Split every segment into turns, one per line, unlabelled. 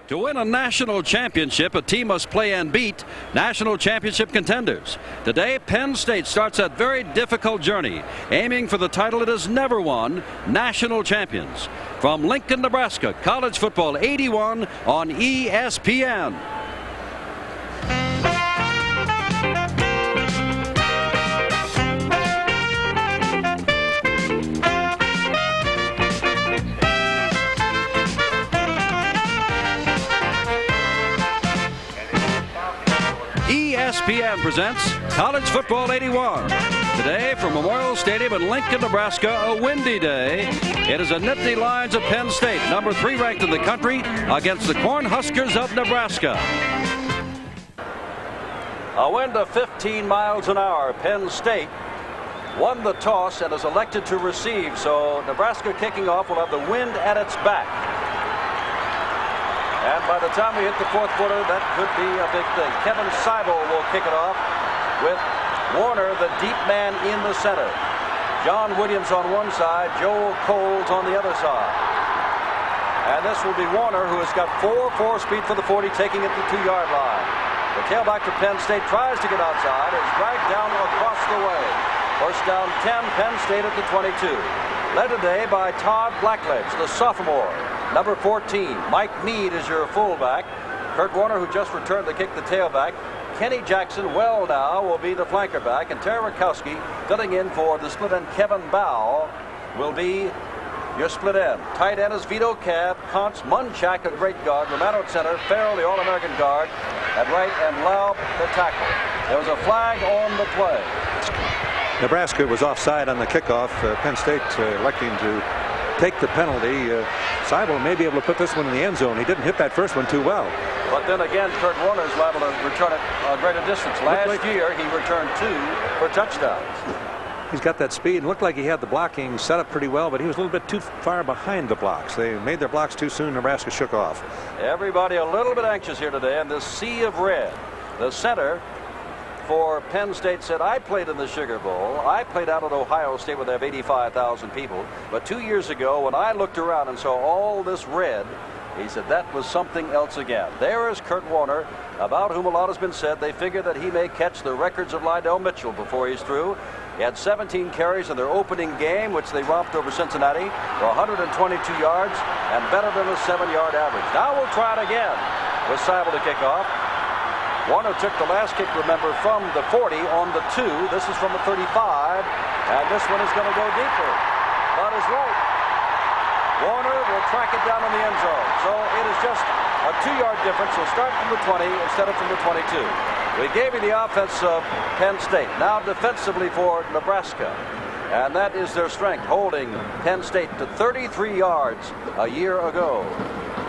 To win a national championship, a team must play and beat national championship contenders. Today, Penn State starts that very difficult journey, aiming for the title it has never won, national champions. From Lincoln, Nebraska, College Football 81 on ESPN. ESPN presents College Football 81. Today from Memorial Stadium in Lincoln, Nebraska, a windy day. It is a Nittany Lions of Penn State, number 3 ranked in the country, against the Cornhuskers of Nebraska. A wind of 15 miles an hour. Penn State won the toss and is elected to receive, so Nebraska kicking off will have the wind at its back. And by the time we hit the fourth quarter, that could be a big thing. Kevin Seibel will kick it off with Warner, the deep man, in the center. John Williams on one side, Joel Coles on the other side. And this will be Warner, who has got 4 speed for the 40, taking it to the 2-yard line. The tailback for Penn State tries to get outside, is dragged down across the way. First down 10, Penn State at the 22. Led today by Todd Blackledge, the sophomore. Number 14, Mike Mead is your fullback. Kurt Warner, who just returned to kick the tailback. Kenny Jackson, well now, will be the flanker back. And Terry Rakowski, filling in for the split end. Kevin Bow will be your split end. Tight end is Vito Cab, Kuntz, Munchak, a great guard. Romano at center, Farrell, the All-American guard at right, and Laub, the tackle. There was a flag on the play.
Nebraska was offside on the kickoff. Penn State electing to take the penalty. Seibel may be able to put this one in the end zone. He didn't hit that first one too well.
But then again, Kurt Warner is liable to return it a greater distance. Last year, he returned 2 for touchdowns.
He's got that speed and looked like he had the blocking set up pretty well, but he was a little bit too far behind the blocks. They made their blocks too soon. Nebraska shook off.
Everybody a little bit anxious here today in this sea of red. The center for Penn State said, I played in the Sugar Bowl. I played out at Ohio State where they have 85,000 people. But 2 years ago, when I looked around and saw all this red, he said that was something else again. There is Kurt Warner, about whom a lot has been said. They figure that he may catch the records of Lydell Mitchell before he's through. He had 17 carries in their opening game, which they romped over Cincinnati for 122 yards and better than a 7-yard average. Now we'll try it again with Seibel to kick off. Warner took the last kick, remember, from the 40 on the 2. This is from the 35, and this one is going to go deeper. That is right. Warner will track it down in the end zone. So it is just a 2-yard difference. So start from the 20 instead of from the 22. We gave you the offense of Penn State. Now defensively for Nebraska. And that is their strength, holding Penn State to 33 yards a year ago.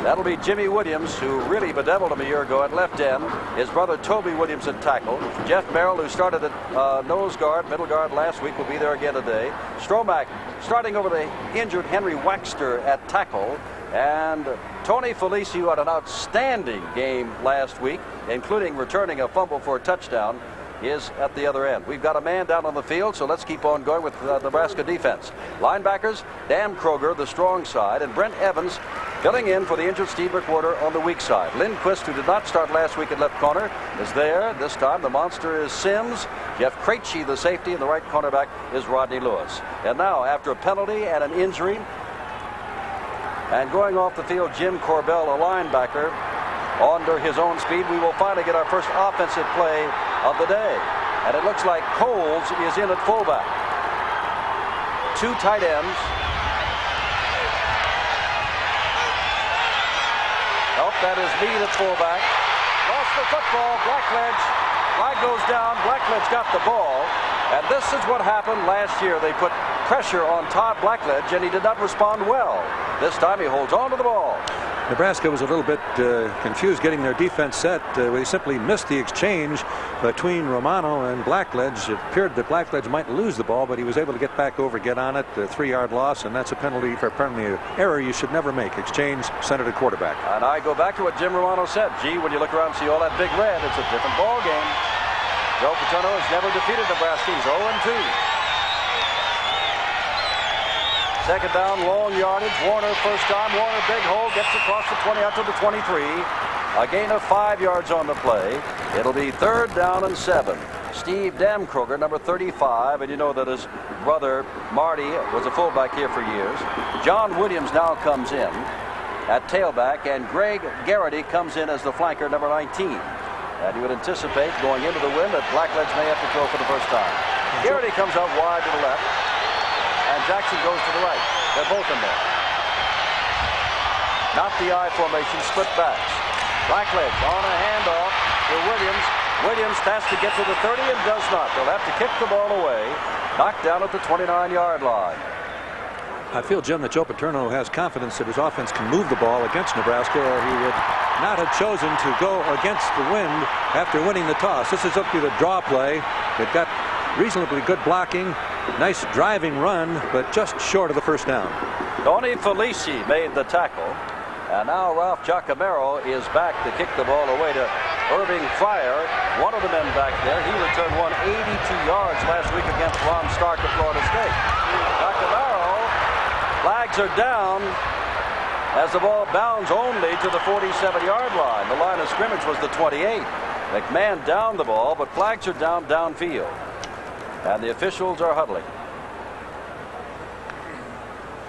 That'll be Jimmy Williams, who really bedeviled him a year ago at left end. His brother Toby Williams at tackle. Jeff Merrill, who started at nose guard, middle guard last week, will be there again today. Stromack starting over the injured Henry Waxter at tackle. And Tony Felici, who had an outstanding game last week, including returning a fumble for a touchdown, is at the other end. We've got a man down on the field, so let's keep on going with Nebraska defense. Linebackers, Dan Kroger, the strong side, and Brent Evans filling in for the injured Steve McWhorter on the weak side. Lindquist, who did not start last week at left corner, is there. This time the monster is Sims. Jeff Krejci, the safety, and the right cornerback is Rodney Lewis. And now, after a penalty and an injury, and going off the field, Jim Corbell, a linebacker, under his own speed, we will finally get our first offensive play of the day. And it looks like Coles is in at fullback. 2 tight ends. Nope, that is Mead at fullback. Lost the football. Blackledge. Flag goes down. Blackledge got the ball. And this is what happened last year. They put pressure on Todd Blackledge, and he did not respond well. This time he holds on to the ball.
Nebraska was a little bit confused getting their defense set. They simply missed the exchange between Romano and Blackledge. It appeared that Blackledge might lose the ball, but he was able to get back over, get on it. A 3-yard loss, and that's a penalty for an error you should never make. Exchange, send it to quarterback.
And I go back to what Jim Romano said. Gee, when you look around and see all that big red, it's a different ball game. Joe Paterno has never defeated Nebraska. He's 0-2. Second down, long yardage. Warner first time. Warner, big hole, gets across the 20 out to the 23. A gain of 5 yards on the play. It'll be 3rd down and 7. Steve Damkroger, number 35, and you know that his brother Marty was a fullback here for years. John Williams now comes in at tailback, and Greg Garrity comes in as the flanker, number 19. And you would anticipate going into the wind that Blackledge may have to throw for the first time. Garrity comes out wide to the left, and Jackson goes to the right. They're both in there. Not the I formation, split backs. Blackledge on a handoff to Williams. Williams has to get to the 30 and does not. They'll have to kick the ball away. Knocked down at the 29-yard line.
I feel, Jim, that Joe Paterno has confidence that his offense can move the ball against Nebraska, or he would not have chosen to go against the wind after winning the toss. This is up to the draw play. It got reasonably good blocking, nice driving run, but just short of the first down.
Tony Felici made the tackle, and now Ralph Giacomero is back to kick the ball away to Irving Fryer, one of the men back there. He returned 182 yards last week against Ron Stark of Florida State. Giacomero, flags are down as the ball bounds only to the 47-yard line. The line of scrimmage was the 28. McMahon downed the ball, but flags are down downfield. And the officials are huddling.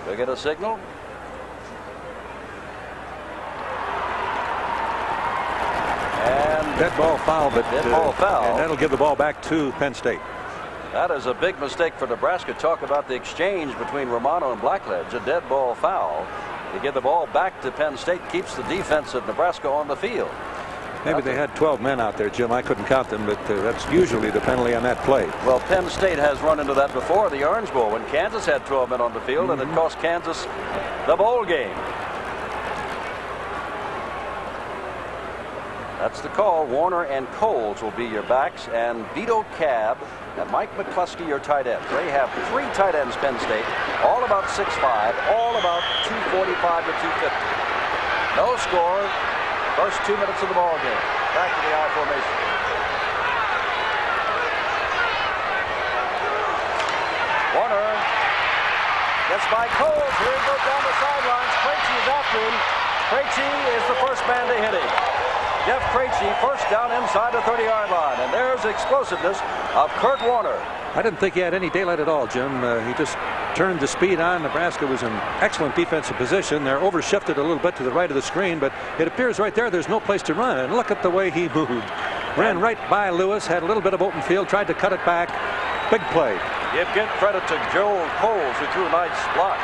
We get a signal. And
dead ball foul, but
dead ball foul.
And that'll give the ball back to Penn State.
That is a big mistake for Nebraska. Talk about the exchange between Romano and Blackledge. A dead ball foul. To give the ball back to Penn State keeps the defense of Nebraska on the field.
Maybe they had 12 men out there, Jim. I couldn't count them, but that's usually the penalty on that play.
Well, Penn State has run into that before, the Orange Bowl, when Kansas had 12 men on the field, and it cost Kansas the bowl game. That's the call. Warner and Coles will be your backs, and Vito Cabb and Mike McCluskey your tight ends. They have 3 tight ends, Penn State, all about 6'5", all about 245 to 250. No score. First 2 minutes of the ball game. Back to the I formation. Warner gets by Coles. Here he goes down the sidelines. Krejci is after him. Krejci is the first man to hit him. Jeff Krejci, first down inside the 30-yard line. And there's the explosiveness of Kurt Warner.
I didn't think he had any daylight at all, Jim. He just turned the speed on. Nebraska was in excellent defensive position. They're overshifted a little bit to the right of the screen, but it appears right there's no place to run. And look at the way he moved. Ran right by Lewis, had a little bit of open field, tried to cut it back. Big play.
Give credit to Joel Coles, who threw a nice block.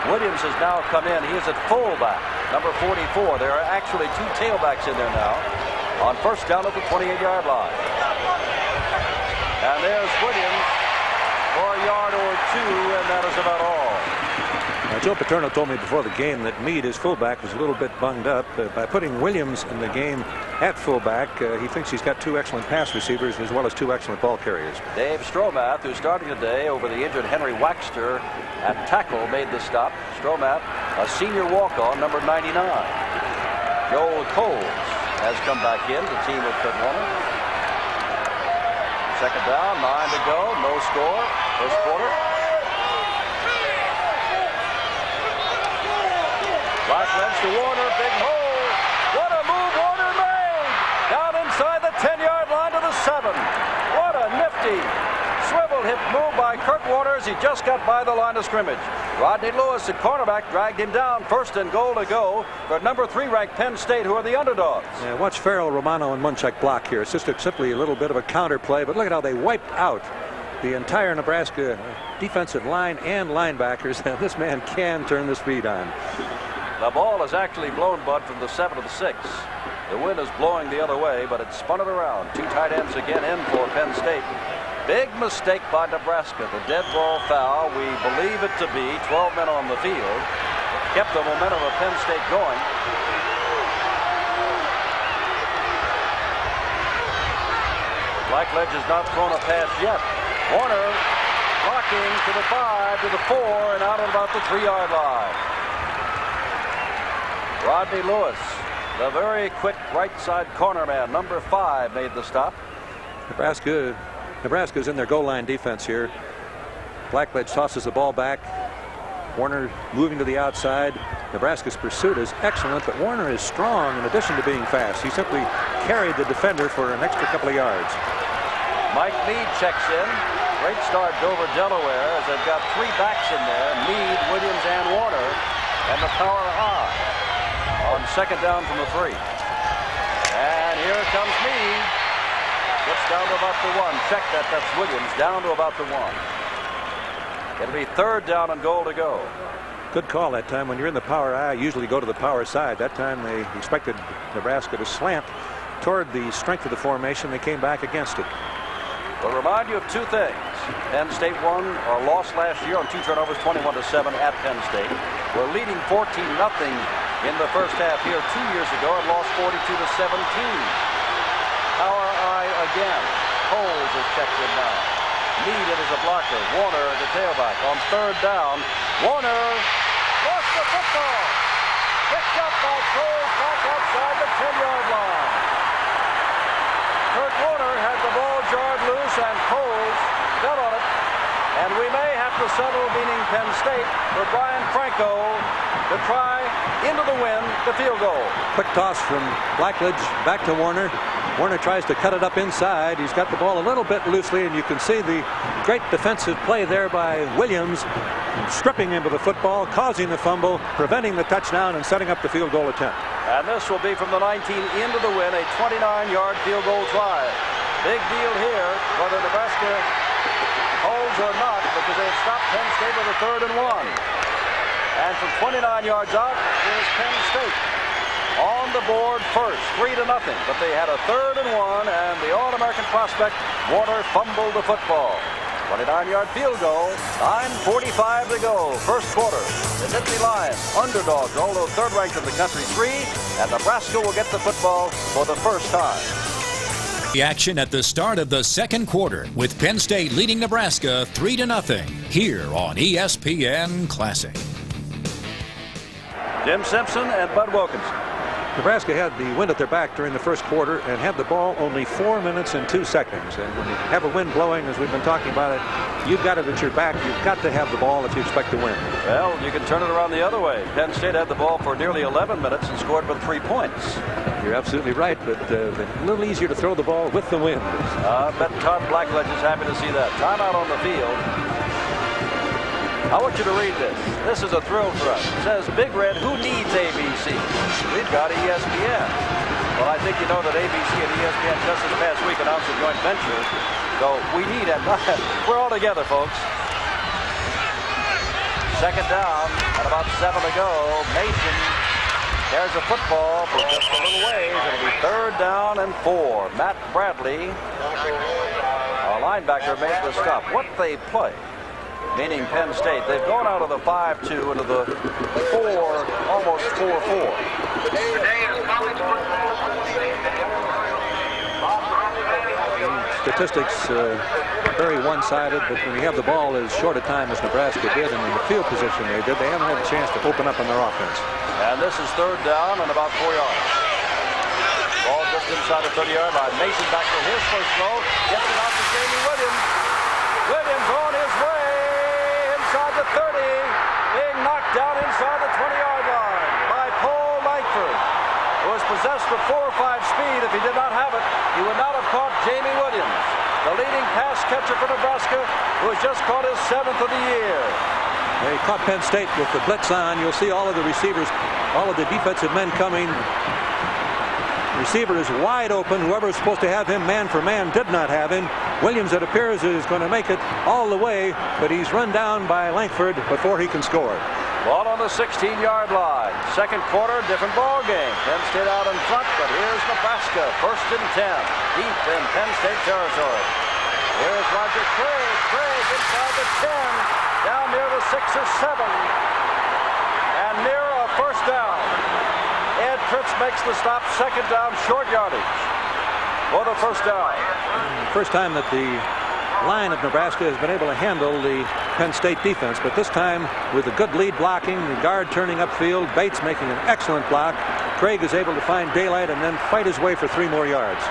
Williams has now come in. He is at fullback, number 44. There are actually 2 tailbacks in there now on first down at the 28-yard line. And there's Williams for a yard or 2, and that is about all.
Now, Joe Paterno told me before the game that Meade, his fullback, was a little bit bunged up. By putting Williams in the game at fullback, he thinks he's got 2 excellent pass receivers as well as 2 excellent ball carriers. Dave
Stromath, who's starting today over the injured Henry Waxter at tackle, made the stop. Stromath, a senior walk-on, number 99. Joel Coles has come back in, the team with Kurt Warner. Second down, 9 to go, no score, first quarter. Blackledge to Warner, big hole. What a move Warner made! Down inside the 10-yard line to the 7. What a nifty swivel hip move by Kurt Warner as he just got by the line of scrimmage. Rodney Lewis, the cornerback, dragged him down. First and goal to go for number 3 ranked Penn State, who are the underdogs.
Yeah, watch Farrell, Romano, and Munchak block here. It's just simply a little bit of a counter play, but look at how they wiped out the entire Nebraska defensive line and linebackers. This man can turn the speed on.
The ball is actually blown, Bud, from the 7 to the 6. The wind is blowing the other way, but it spun it around. 2 tight ends again in for Penn State. Big mistake by Nebraska. The dead ball foul, we believe it to be. 12 men on the field. Kept the momentum of Penn State going. Blackledge has not thrown a pass yet. Warner blocking to the 5, to the 4, and out at about the 3-yard line. Rodney Lewis, the very quick right side corner man, number 5, made the stop.
Nebraska's in their goal line defense here. Blackledge tosses the ball back. Warner moving to the outside. Nebraska's pursuit is excellent, but Warner is strong in addition to being fast. He simply carried the defender for an extra couple of yards.
Mike Mead checks in. Great start, Dover, Delaware, as they've got three backs in there. Mead, Williams, and Warner. And the power I on second down from the 3. And here comes Mead. Gets down to about the 1. Check that. That's Williams down to about the 1. It'll be third down and goal to go.
Good call that time. When you're in the power I, usually go to the power side. That time they expected Nebraska to slant toward the strength of the formation. They came back against it.
We'll remind you of two things. Penn State won or lost last year on 2 turnovers, 21-7 at Penn State. We're leading 14-0 in the first half here 2 years ago and lost 42-17. Power I again. Coles is checked in now. Mead in as a blocker. Warner the tailback. On third down, Warner lost the football. Picked up by Coles back outside the 10-yard line. Kurt Warner had the ball jarred loose and Coles fell on it. And we may have to settle, meaning Penn State, for Brian Franco to try into the wind the field goal.
Quick toss from Blackledge back to Warner. Warner tries to cut it up inside. He's got the ball a little bit loosely, and you can see the great defensive play there by Williams, stripping him of the football, causing the fumble, preventing the touchdown, and setting up the field goal attempt.
And this will be from the 19 into the win, a 29-yard field goal try. Big deal here, whether Nebraska holds or not, because they have stopped Penn State with a 3rd and 1. And from 29 yards out is Penn State on the board first, 3-0. But they had a 3rd and 1, and the All-American prospect Warner fumbled the football. 29-yard field goal, 9:45 to go, first quarter. The Nittany Lions, underdogs, although third ranked in the country, 3, and Nebraska will get the football for the first time.
The action at the start of the second quarter with Penn State leading Nebraska 3-0 here on ESPN Classic.
Jim Simpson and Bud Wilkinson.
Nebraska had the wind at their back during the first quarter and had the ball only 4 minutes and 2 seconds. And when you have a wind blowing, as we've been talking about it, you've got it at your back. You've got to have the ball if you expect to win.
Well, you can turn it around the other way. Penn State had the ball for nearly 11 minutes and scored with 3 points.
You're absolutely right, but a little easier to throw the ball with the wind.
I bet Todd Blackledge is happy to see that. Timeout on the field. I want you to read this. This is a thrill for us. It says, Big Red, who needs ABC? We've got ESPN. Well, I think you know that ABC and ESPN just this past week announced a joint venture. So we need it. We're all together, folks. Second down and about 7 to go. Mason carries a football for just a little ways. It'll be 3rd down and 4. Matt Bradley, our linebacker, made the stop. What they play, meaning Penn State, they've gone out of the 5-2 into the 4, almost 4-4.
Statistics very one-sided, but when you have the ball as short a time as Nebraska did and in the field position they did, they haven't had a chance to open up on their offense.
And this is 3rd down and about 4 yards. Ball just inside the 30-yard line. Mason back to his first throw. Gets it out to Jamie Williams. Williams on his way inside the 30. Being knocked down inside the 20-yard line by Paul Langford, who was possessed with 4 or 5 speed. If he did not have it, he would not have caught Jamie Williams, the leading pass catcher for Nebraska, who has just caught his 7th of the year.
They caught Penn State with the blitz on. You'll see all of the receivers, all of the defensive men coming. Receiver is wide open. Whoever was supposed to have him man for man did not have him. Williams, it appears, is going to make it all the way, but he's run down by Langford before he can score.
Ball on the 16-yard line. Second quarter, different ball game. Penn State out in front, but here's Nebraska. 1st and 10, deep in Penn State territory. Here's Roger Craig. Craig inside the 10, down near the 6 or 7, and near a first down. Ed Fritz makes the stop. Second down, short yardage for the first down.
First time that the line of Nebraska has been able to handle the Penn State defense, but this time with a good lead blocking, the guard turning upfield, Bates making an excellent block. Craig is able to find daylight and then fight his way for 3 more yards.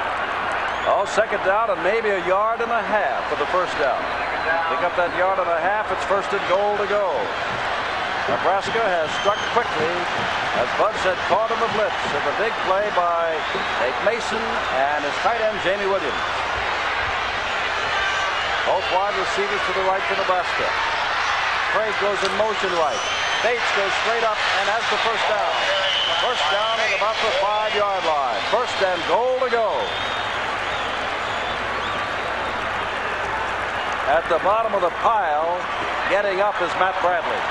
Oh, second down and maybe a yard and a half for the first down. Pick up that yard and a half. It's 1st and goal to go. Nebraska has struck quickly. As Bud said, caught him a blitz. It's a big play by Nate Mason and his tight end, Jamie Williams. Both wide receivers to the right for Nebraska. Craig goes in motion right. Bates goes straight up and has the first down. First down at about the 5-yard line. First and goal to go. At the bottom of the pile, getting up is Matt Bradley.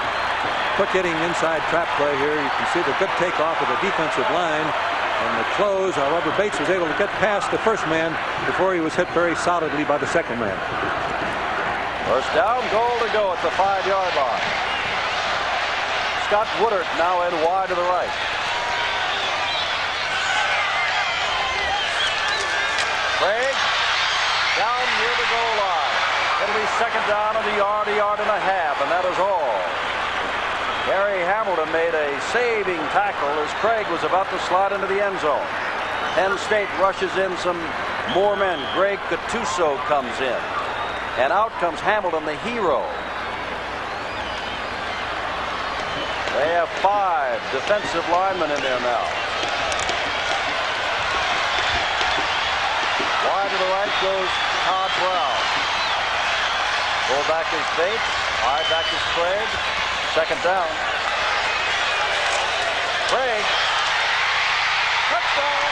Quick-hitting inside trap play here. You can see the good takeoff of the defensive line and the close. However, Bates was able to get past the first man before he was hit very solidly by the second man.
First down, goal to go at the 5-yard line. Scott Woodard now in wide to the right. Craig down near the goal line. It'll be second down on the yard, a yard and a half, and that is all. Gary Hamilton made a saving tackle as Craig was about to slide into the end zone. Penn State rushes in some more men. Greg Gattuso comes in. And out comes Hamilton, the hero. They have 5 defensive linemen in there now. Wide to the right goes Todd Brown. Fullback is Bates. High back is Craig. Second down. Craig. Touchdown.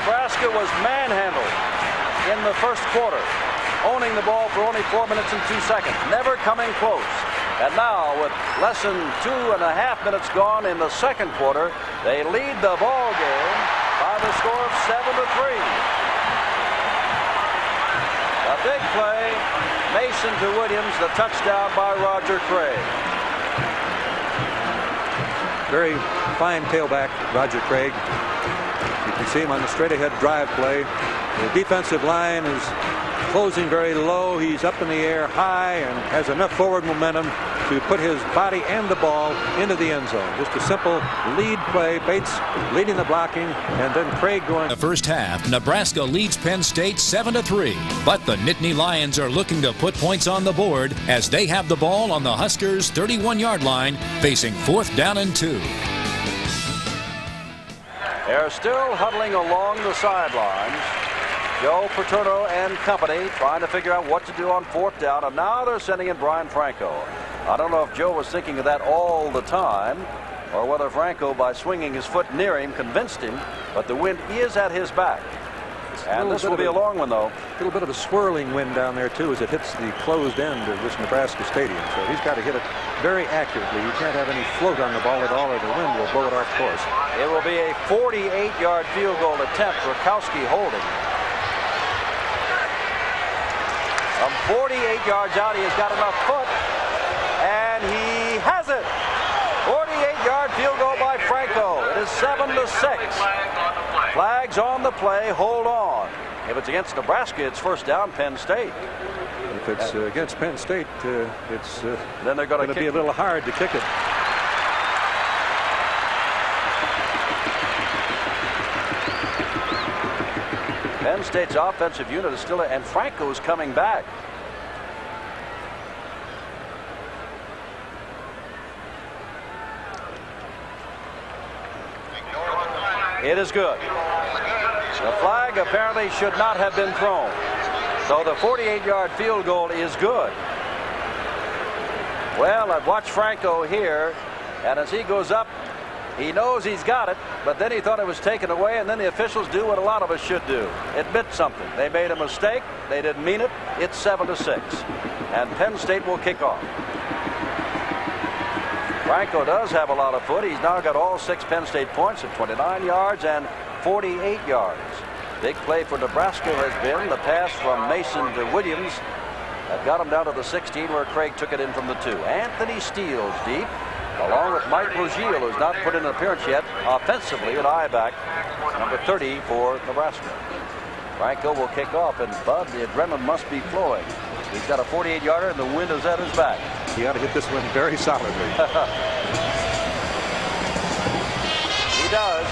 Nebraska was manhandled in the first quarter, owning the ball for only 4 minutes and 2 seconds, never coming close. And now, with less than 2.5 minutes gone in the second quarter, they lead the ball game by the score of 7-3. A big play, Mason to Williams, the touchdown by Roger Craig.
Very fine tailback, Roger Craig. You can see him on the straight-ahead drive play. The defensive line is closing very low. He's up in the air high and has enough forward momentum to put his body and the ball into the end zone. Just a simple lead play. Bates leading the blocking, and then Craig going.
The first half, Nebraska leads Penn State 7-3, but the Nittany Lions are looking to put points on the board as they have the ball on the Huskers' 31-yard line, facing 4th down and 2.
They're still huddling along the sidelines. Joe Paterno and company trying to figure out what to do on 4th down, and now they're sending in Brian Franco. I don't know if Joe was thinking of that all the time or whether Franco, by swinging his foot near him, convinced him, but the wind is at his back. And this will be a long one, though.
A little bit of a swirling wind down there, too, as it hits the closed end of this Nebraska stadium. So he's got to hit it very accurately. You can't have any float on the ball at all, or the wind will blow it off course.
It will be a 48-yard field goal attempt. Rakowski holding. From 48 yards out, he has got enough foot, and he has it. 48-yard field goal by Franco. It is 7-6. Flags on the play. Hold on. If it's against Nebraska, it's first down, Penn State.
If it's against Penn State, it's
then they're going to
be a little hard to kick it.
Penn State's offensive unit is still, and Franco's coming back. It is good. The flag apparently should not have been thrown. So the 48-yard field goal is good. Well, I've watched Franco here, and as he goes up, he knows he's got it, but then he thought it was taken away, and then the officials do what a lot of us should do. Admit something. They made a mistake. They didn't mean it. It's 7-6. And Penn State will kick off. Franco does have a lot of foot. He's now got all 6 Penn State points at 29 yards and 48 yards. Big play for Nebraska has been the pass from Mason to Williams. That got him down to the 16 where Craig took it in from the 2. Anthony Steele's deep. along with Mike Rogil, who's not put in an appearance yet offensively at I-back, number 30 for Nebraska. Franco will kick off, and Bud, the adrenaline must be flowing. He's got a 48-yarder, and the wind is at his back.
He ought to hit this one very solidly.
He does.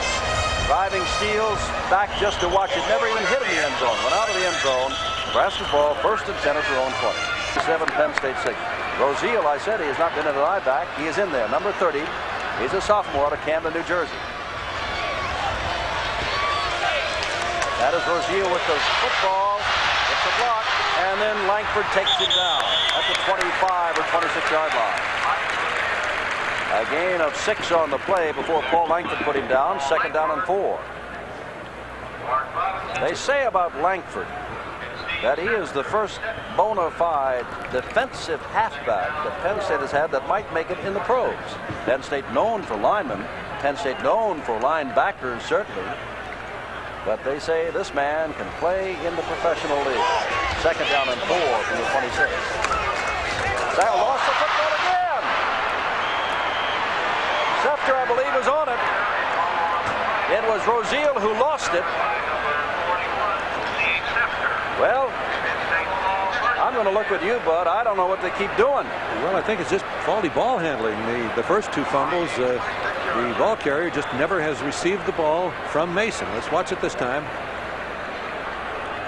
Driving steals back just to watch it. Never even hit in the end zone. Went out of the end zone. Nebraska's ball, first and 10 at their own 20. 7 Penn State 6. Rosiel, I said he has not been in an I-back. He is in there, number 30. He's a sophomore out of Camden, New Jersey. That is Rosiel with the football. It's a block, and then Langford takes him down at the 25 or 26-yard line. A gain of 6 on the play before Paul Langford put him down. 2nd down and 4. They say about Langford that he is the first bona fide defensive halfback that Penn State has had that might make it in the pros. Penn State known for linemen. Penn State known for linebackers, certainly. But they say this man can play in the professional league. 2nd down and 4 from the 26. Sale lost the football again. Sept, I believe, was on it. It was Rosiel who lost it. Well, I'm going to look with you, Bud. I don't know what they keep doing.
Well, I think it's just faulty ball handling. The first 2 fumbles, the ball carrier just never has received the ball from Mason. Let's watch it this time.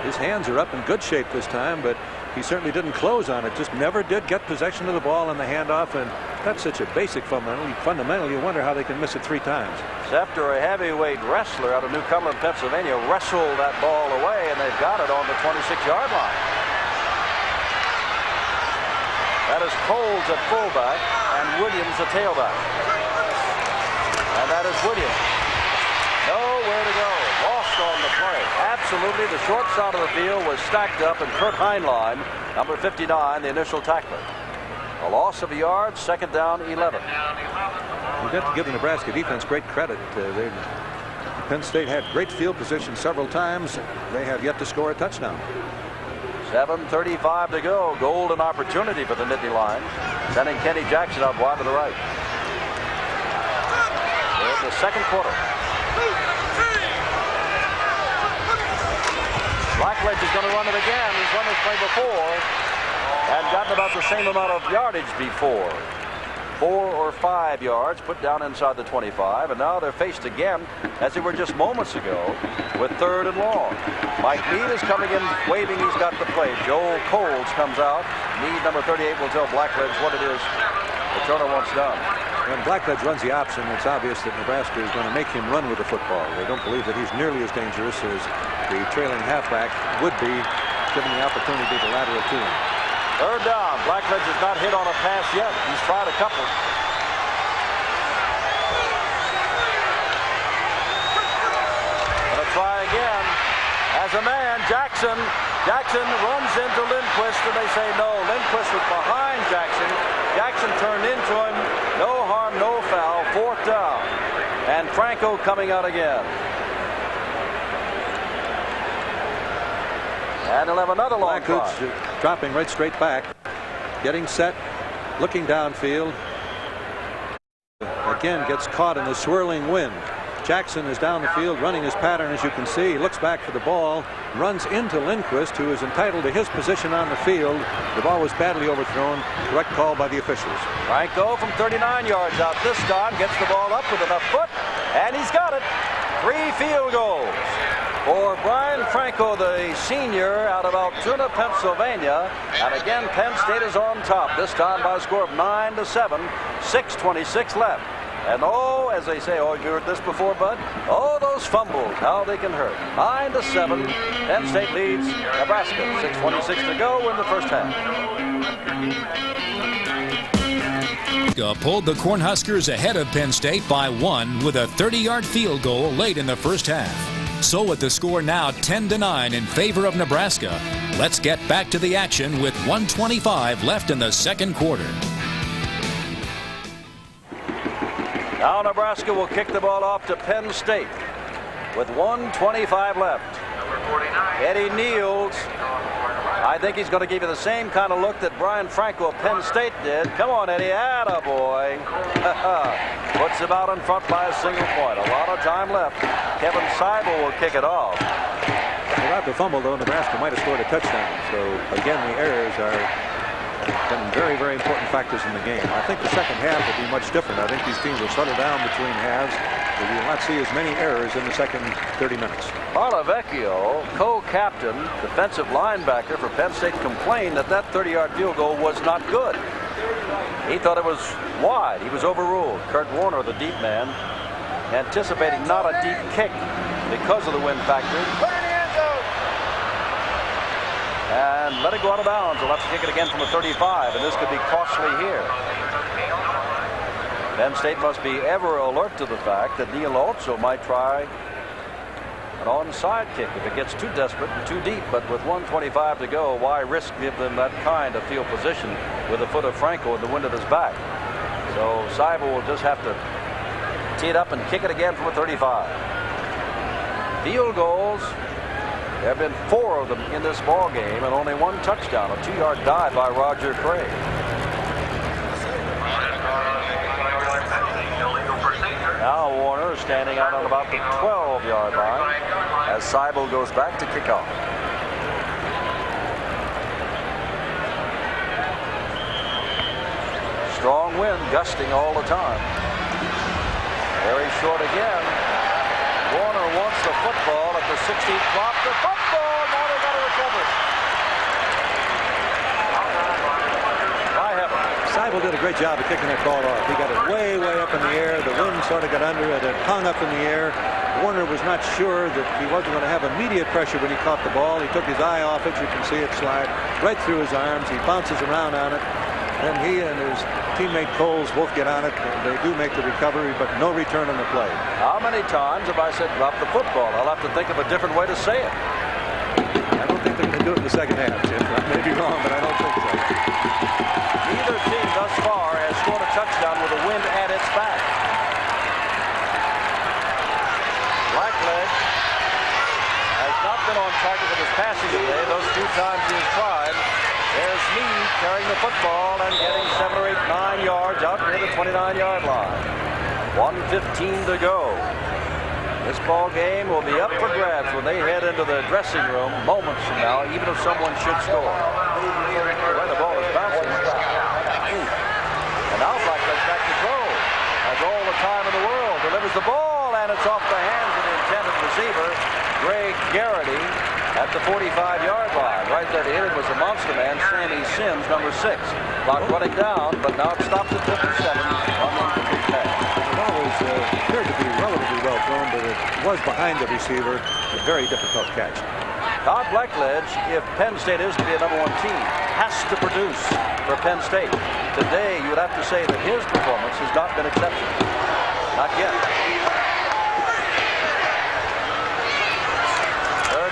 His hands are up in good shape this time, but he certainly didn't close on it. Just never did get possession of the ball in the handoff, and that's such a basic fundamental. You wonder how they can miss it 3 times.
Sept, a heavyweight wrestler out of New Cumberland, Pennsylvania, wrestled that ball away, and they've got it on the 26-yard line. That is Coles at fullback and Williams at tailback. And that is Williams. Nowhere to go. Lost on the play. Absolutely, the short side of the field was stacked up, and Kurt Heinlein, number 59, the initial tackler. A loss of a yard, 2nd down, 11.
We've got to give the Nebraska defense great credit. Penn State had great field position several times. They have yet to score a touchdown.
7:35 to go. Golden opportunity for the Nittany line. Sending Kenny Jackson out wide to the right. In the 2nd quarter. Blackledge is going to run it again. He's run this play before and gotten about the same amount of yardage before. 4 or 5 yards put down inside the 25, and now they're faced again, as they were just moments ago, with 3rd and long. Mike Meade is coming in, waving. He's got the play. Joel Coles comes out. Meade, number 38, will tell Blackledge what it is the Turner wants done.
When Blackledge runs the option, it's obvious that Nebraska is going to make him run with the football. They don't believe that he's nearly as dangerous as the trailing halfback would be, given the opportunity to lateral to him.
3rd down. Blackledge has not hit on a pass yet. He's tried a couple. Gonna try again. As a man, Jackson runs into Lindquist, and they say no. Lindquist was behind Jackson. Jackson turned into him. No harm, no foul. 4th down. And Franco coming out again. And he'll have another long try.
Dropping right straight back. Getting set. Looking downfield. Again gets caught in the swirling wind. Jackson is down the field running his pattern, as you can see. He looks back for the ball. Runs into Lindquist, who is entitled to his position on the field. The ball was badly overthrown. Correct call by the officials.
Franco from 39 yards out this time. Gets the ball up with enough foot. And he's got it. 3 field goals for Brian Franco, the senior out of Altoona, Pennsylvania. And again, Penn State is on top, this time by a score of 9-7, 6:26 left. And oh, as they say, oh, you heard this before, Bud? Oh, those fumbles, how they can hurt. 9-7, Penn State leads Nebraska. 6:26 to go in the first half.
Pulled the Cornhuskers ahead of Penn State by 1 with a 30-yard field goal late in the first half. So with the score now 10-9 in favor of Nebraska, let's get back to the action with 1:25 left in the 2nd quarter.
Now Nebraska will kick the ball off to Penn State with 1:25 left. Eddie Niels I think he's going to give you the same kind of look that Brian Franco of Penn State did. Come on, Eddie. Attaboy. Puts him out in front by a single point. A lot of time left. Kevin Seibel will kick it off.
Without the fumble, though, Nebraska might have scored a touchdown. So, again, the errors are been very, very important factors in the game. I think the second half will be much different. I think these teams will settle down between halves. But we will not see as many errors in the second 30 minutes.
Malavecchio, co-captain, defensive linebacker for Penn State, complained that that 30-yard field goal was not good. He thought it was wide. He was overruled. Kurt Warner, the deep man, anticipating not a deep kick because of the wind factor. And let it go out of bounds. They'll have to kick it again from the 35, and this could be costly here. Penn State must be ever alert to the fact that Neil also might try an onside kick if it gets too desperate and too deep. But with 1:25 to go, why risk give them that kind of field position with the foot of Franco and the wind at his back? So Seibel will just have to tee it up and kick it again from a 35. Field goals. There have been 4 of them in this ball game and only 1 touchdown, a 2-yard dive by Roger Craig. Now Warner standing out on about the 12-yard line as Seibel goes back to kick off. Strong wind gusting all the time. Very short again. Warner wants the football at the 16th. Drop the football. Now they got to recover it. By heaven.
Seibel did a great job of kicking that ball off. He got it way, way up in the air. The wind sort of got under it and hung up in the air. Warner was not sure that he wasn't going to have immediate pressure when he caught the ball. He took his eye off it. You can see it slide right through his arms. He bounces around on it. Then he and his teammate Coles both get on it, and they do make the recovery, but no return on the play.
How many times have I said drop the football? I'll have to think of a different way to say it.
I don't think they're going to do it in the second half, Jim. I may be wrong, but I don't think so.
Neither team thus far has scored a touchdown with the wind at its back. Blackledge has not been on target with his passing today. Those 2 times he has tried. There's Meade carrying the football and getting 7 or 8, 9 yards out near the 29-yard line. 1:15 to go. This ball game will be up for grabs when they head into the dressing room moments from now, even if someone should score. The way the ball is bouncing. And now Blackledge back to throw. Has all the time in the world. Delivers the ball, and it's off the hands of the intended receiver, Greg Garrity, at the 45-yard line. Right there to hit him was the monster man, Sammy Sims, number 6. Clock running down, but now it stops at 57. Incomplete pass.
The ball was appeared to be relatively well thrown, but it was behind the receiver. A very difficult catch.
Todd Blackledge, if Penn State is to be a #1 team, has to produce for Penn State. Today, you would have to say that his performance has not been exceptional. Not yet.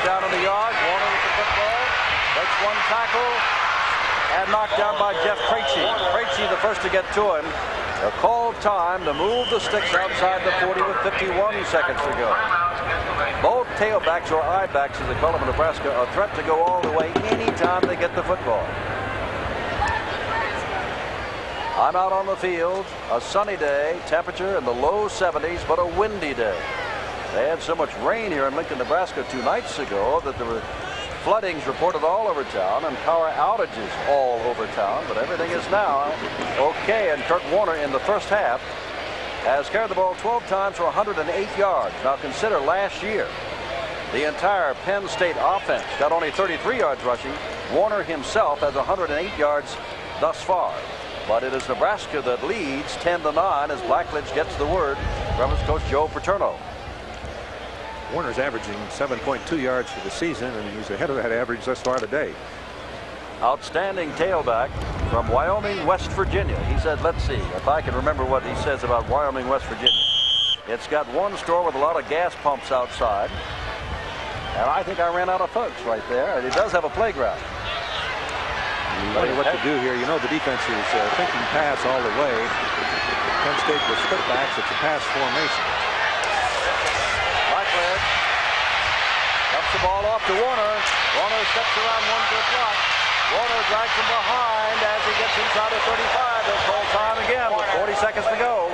Down in the yard, Warner with the football, makes 1 tackle, and knocked down by Jeff Krejci. Krejci the first to get to him. A called time to move the sticks outside the 40 with 51 seconds to go. Both tailbacks or eyebacks, as they call them in Nebraska, are a threat to go all the way anytime they get the football. I'm out on the field, a sunny day, temperature in the low 70s, but a windy day. They had so much rain here in Lincoln, Nebraska 2 nights ago that there were floodings reported all over town and power outages all over town, but everything is now okay. And Kurt Warner in the first half has carried the ball 12 times for 108 yards. Now consider last year, the entire Penn State offense got only 33 yards rushing. Warner himself has 108 yards thus far. But it is Nebraska that leads 10-9 as Blackledge gets the word from his coach Joe Paterno.
Warner's averaging 7.2 yards for the season, and he's ahead of that average thus far today.
Outstanding tailback from Wyoming, West Virginia. He said, let's see if I can remember what he says about Wyoming, West Virginia. It's got one store with a lot of gas pumps outside. And I think I ran out of folks right there. And it does have a playground.
You wonder what to do here. You know the defense is thinking pass all the way. Penn State with split backs. It's a pass formation.
Blackledge. Up the ball off to Warner. Warner steps around one good block. Warner drags from behind as he gets inside the 35. They'll call time again with 40 seconds to go.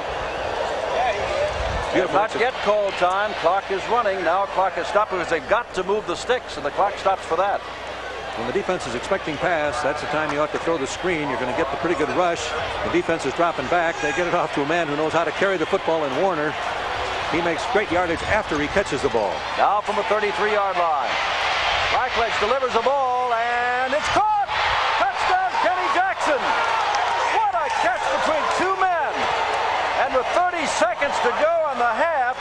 If not yet called time. Clock is running. Now clock is stopped because they've got to move the sticks, and the clock stops for that.
When the defense is expecting pass, that's the time you ought to throw the screen. You're going to get the pretty good rush. The defense is dropping back. They get it off to a man who knows how to carry the football in Warner. He makes great yardage after he catches the ball.
Now from the 33-yard line. Blackledge delivers the ball, and it's caught! Touchdown, Kenny Jackson! What a catch between two men! And with 30 seconds to go in the half,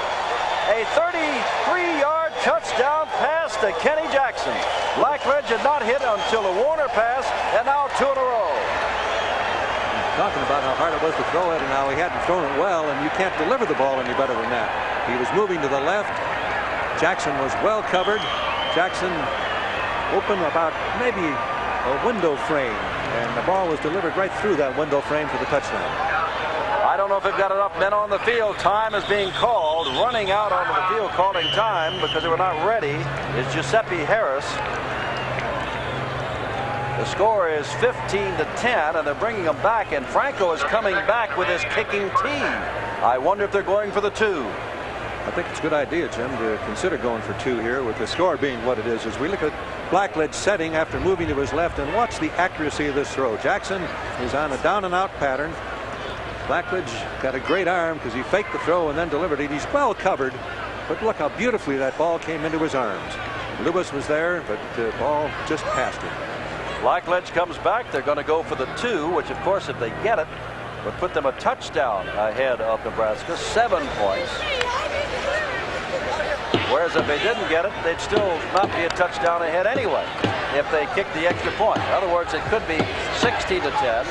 a 33-yard touchdown pass to Kenny Jackson. Blackledge had not hit until the Warner pass, and now two in a row.
Talking about how hard it was to throw it and how he hadn't thrown it well, and you can't deliver the ball any better than that. He was moving to the left. Jackson was well covered. Jackson open about maybe a window frame, and the ball was delivered right through that window frame for the touchdown.
I don't know if they've got enough men on the field. Time is being called. Running out onto the field calling time because they were not ready is Giuseppe Harris. The score is 15-10, and they're bringing him back, and Franco is coming back with his kicking tee. I wonder if they're going for the two.
I think it's a good idea, Jim, to consider going for two here with the score being what it is. As we look at Blackledge setting after moving to his left, and watch the accuracy of this throw. Jackson is on a down and out pattern. Blackledge got a great arm because he faked the throw and then delivered it. He's well covered, but look how beautifully that ball came into his arms. Lewis was there, but the ball just passed him.
Blackledge comes back. They're going to go for the two, which of course if they get it would put them a touchdown ahead of Nebraska, 7 points. Whereas if they didn't get it, they'd still not be a touchdown ahead anyway if they kicked the extra point. In other words, it could be 16-10,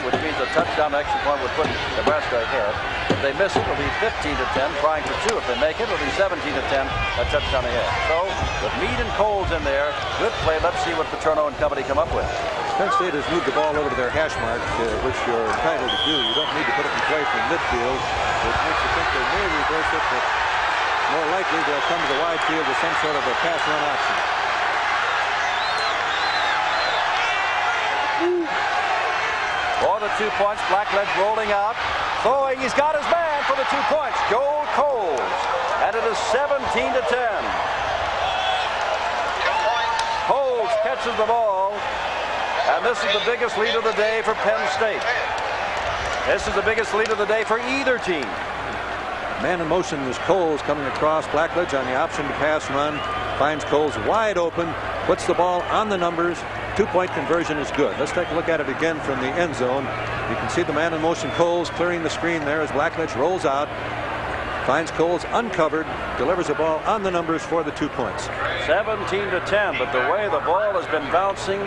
which means a touchdown extra point would put Nebraska ahead. If they miss it, it'll be 15-10, trying for two. If they make it, it'll be 17-10, a touchdown ahead. So with Meade and Coles in there, good play. Let's see what Paterno and company come up with.
Penn State has moved the ball over to their hash mark, which you're entitled to do. You don't need to put it in play from midfield, which makes you think they may reverse it, but more likely they'll come to the wide field with some sort of a pass run option.
For the 2 points, Blackledge rolling out, throwing. He's got his man for the 2 points, Joel Coles, and it is 17-10. Coles catches the ball, and this is the biggest lead of the day for Penn State. This is the biggest lead of the day for either team.
Man in motion is Coles coming across. Blackledge on the option to pass run finds Coles wide open, puts the ball on the numbers. 2-point conversion is good. Let's take a look at it again from the end zone. You can see the man in motion, Coles, clearing the screen there as Blackledge rolls out, finds Coles uncovered, delivers the ball on the numbers for the 2 points.
17-10, but the way the ball has been bouncing,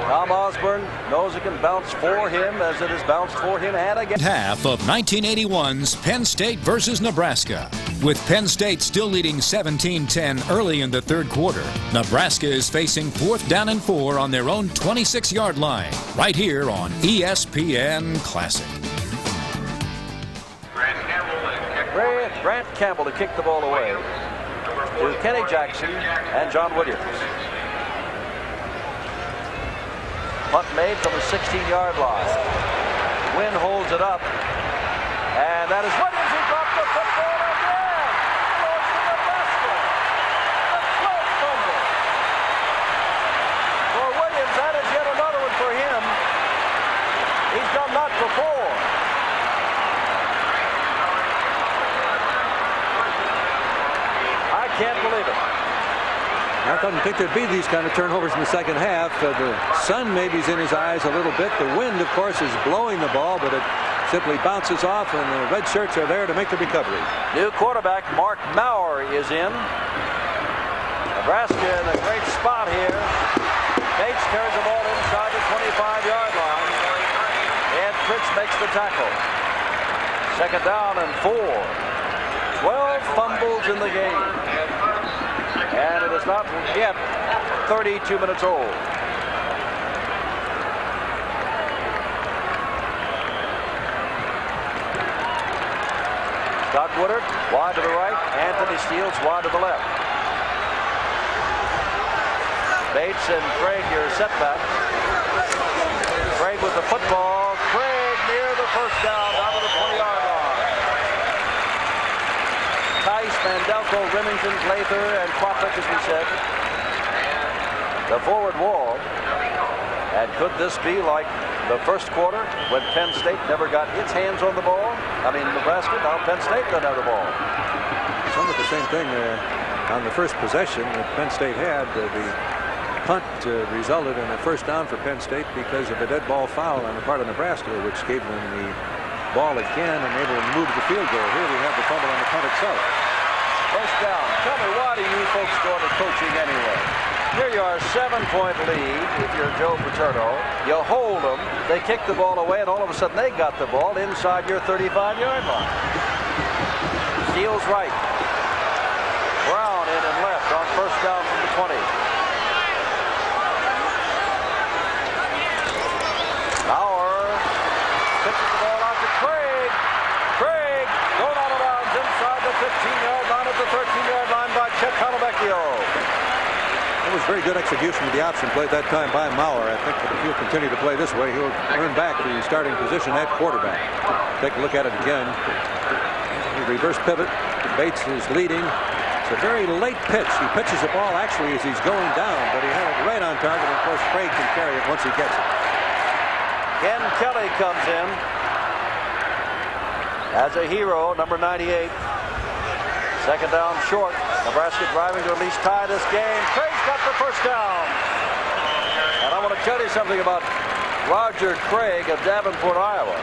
Tom Osborne knows it can bounce for him as it has bounced for him and again.
Half of 1981's Penn State versus Nebraska. With Penn State still leading 17-10 early in the third quarter, Nebraska is facing 4th down and 4 on their own 26-yard line, right here on ESPN Classic.
Grant Campbell to kick the ball away to Kenny Jackson and John Williams. Punt made from the 16-yard line. Wynn holds it up, and that is Williams. He dropped the football again. Goes to Nebraska. A close fumble. For Williams, that is yet another one for him. He's done that before. I can't believe it.
I didn't think there'd be these kind of turnovers in the second half. The sun maybe's in his eyes a little bit. The wind, of course, is blowing the ball, but it simply bounces off, and the red shirts are there to make the recovery.
New quarterback Mark Maurer is in. Nebraska in a great spot here. Bates carries the ball inside the 25-yard line, and Fritz makes the tackle. Second down and 4. 12 fumbles in the game. And it is not yet 32 minutes old. Scott Woodard wide to the right. Anthony Steele wide to the left. Bates and Craig, your setback. Craig with the football. Craig near the first down to the 20-yard line. Tice, Mandelko, Remington, Lather, and Quapic, as we said. The forward wall. And could this be like the first quarter when Penn State never got its hands on the ball? I mean, Nebraska, now Penn State doesn't have the ball.
Somewhat the same thing on the first possession that Penn State had. The punt resulted in a first down for Penn State because of a dead ball foul on the part of Nebraska, which gave them the ball again and able to move to the field goal. Here we have the fumble on the punt itself.
First down. Tell me, why do you folks go into coaching anyway? Here you are, 7-point lead if you're Joe Paterno. You hold them, they kick the ball away, and all of a sudden they got the ball inside your 35-yard line. Steals right. Brown in and left on first down from the 20. Bauer pitches the ball out to Craig. Craig going out of bounds inside the 15-yard line at the 13-yard line by Chet Calabecchio.
It was very good execution of the option play at that time by Maurer. I think that if he'll continue to play this way, he'll earn back the starting position at quarterback. Take a look at it again. Reverse pivot. Bates is leading. It's a very late pitch. He pitches the ball actually as he's going down, but he had it right on target. And of course, Craig can carry it once he gets it.
Ken Kelly comes in as a hero, number 98. Second down short. Nebraska driving to at least tie this game. Craig's got the first down. And I want to tell you something about Roger Craig of Davenport, Iowa.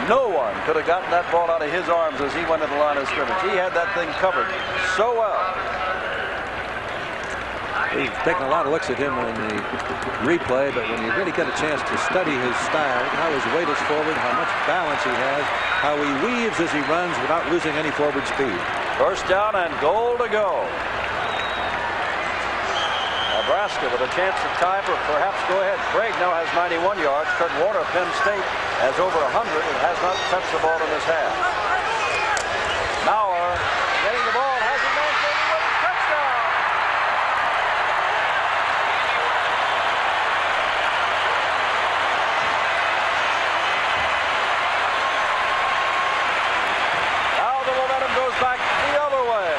No one could have gotten that ball out of his arms as he went to the line of scrimmage. He had that thing covered so well.
We've taken a lot of looks at him in the replay, but when you really get a chance to study his style, how his weight is forward, how much balance he has, how he weaves as he runs without losing any forward speed.
First down and goal to go. Nebraska with a chance to tie for perhaps go ahead. Craig now has 91 yards. Kurt Warner of Penn State has over 100 and has not touched the ball in this half. Maurer getting the ball, has it man for the touchdown. Now the momentum goes back the other way.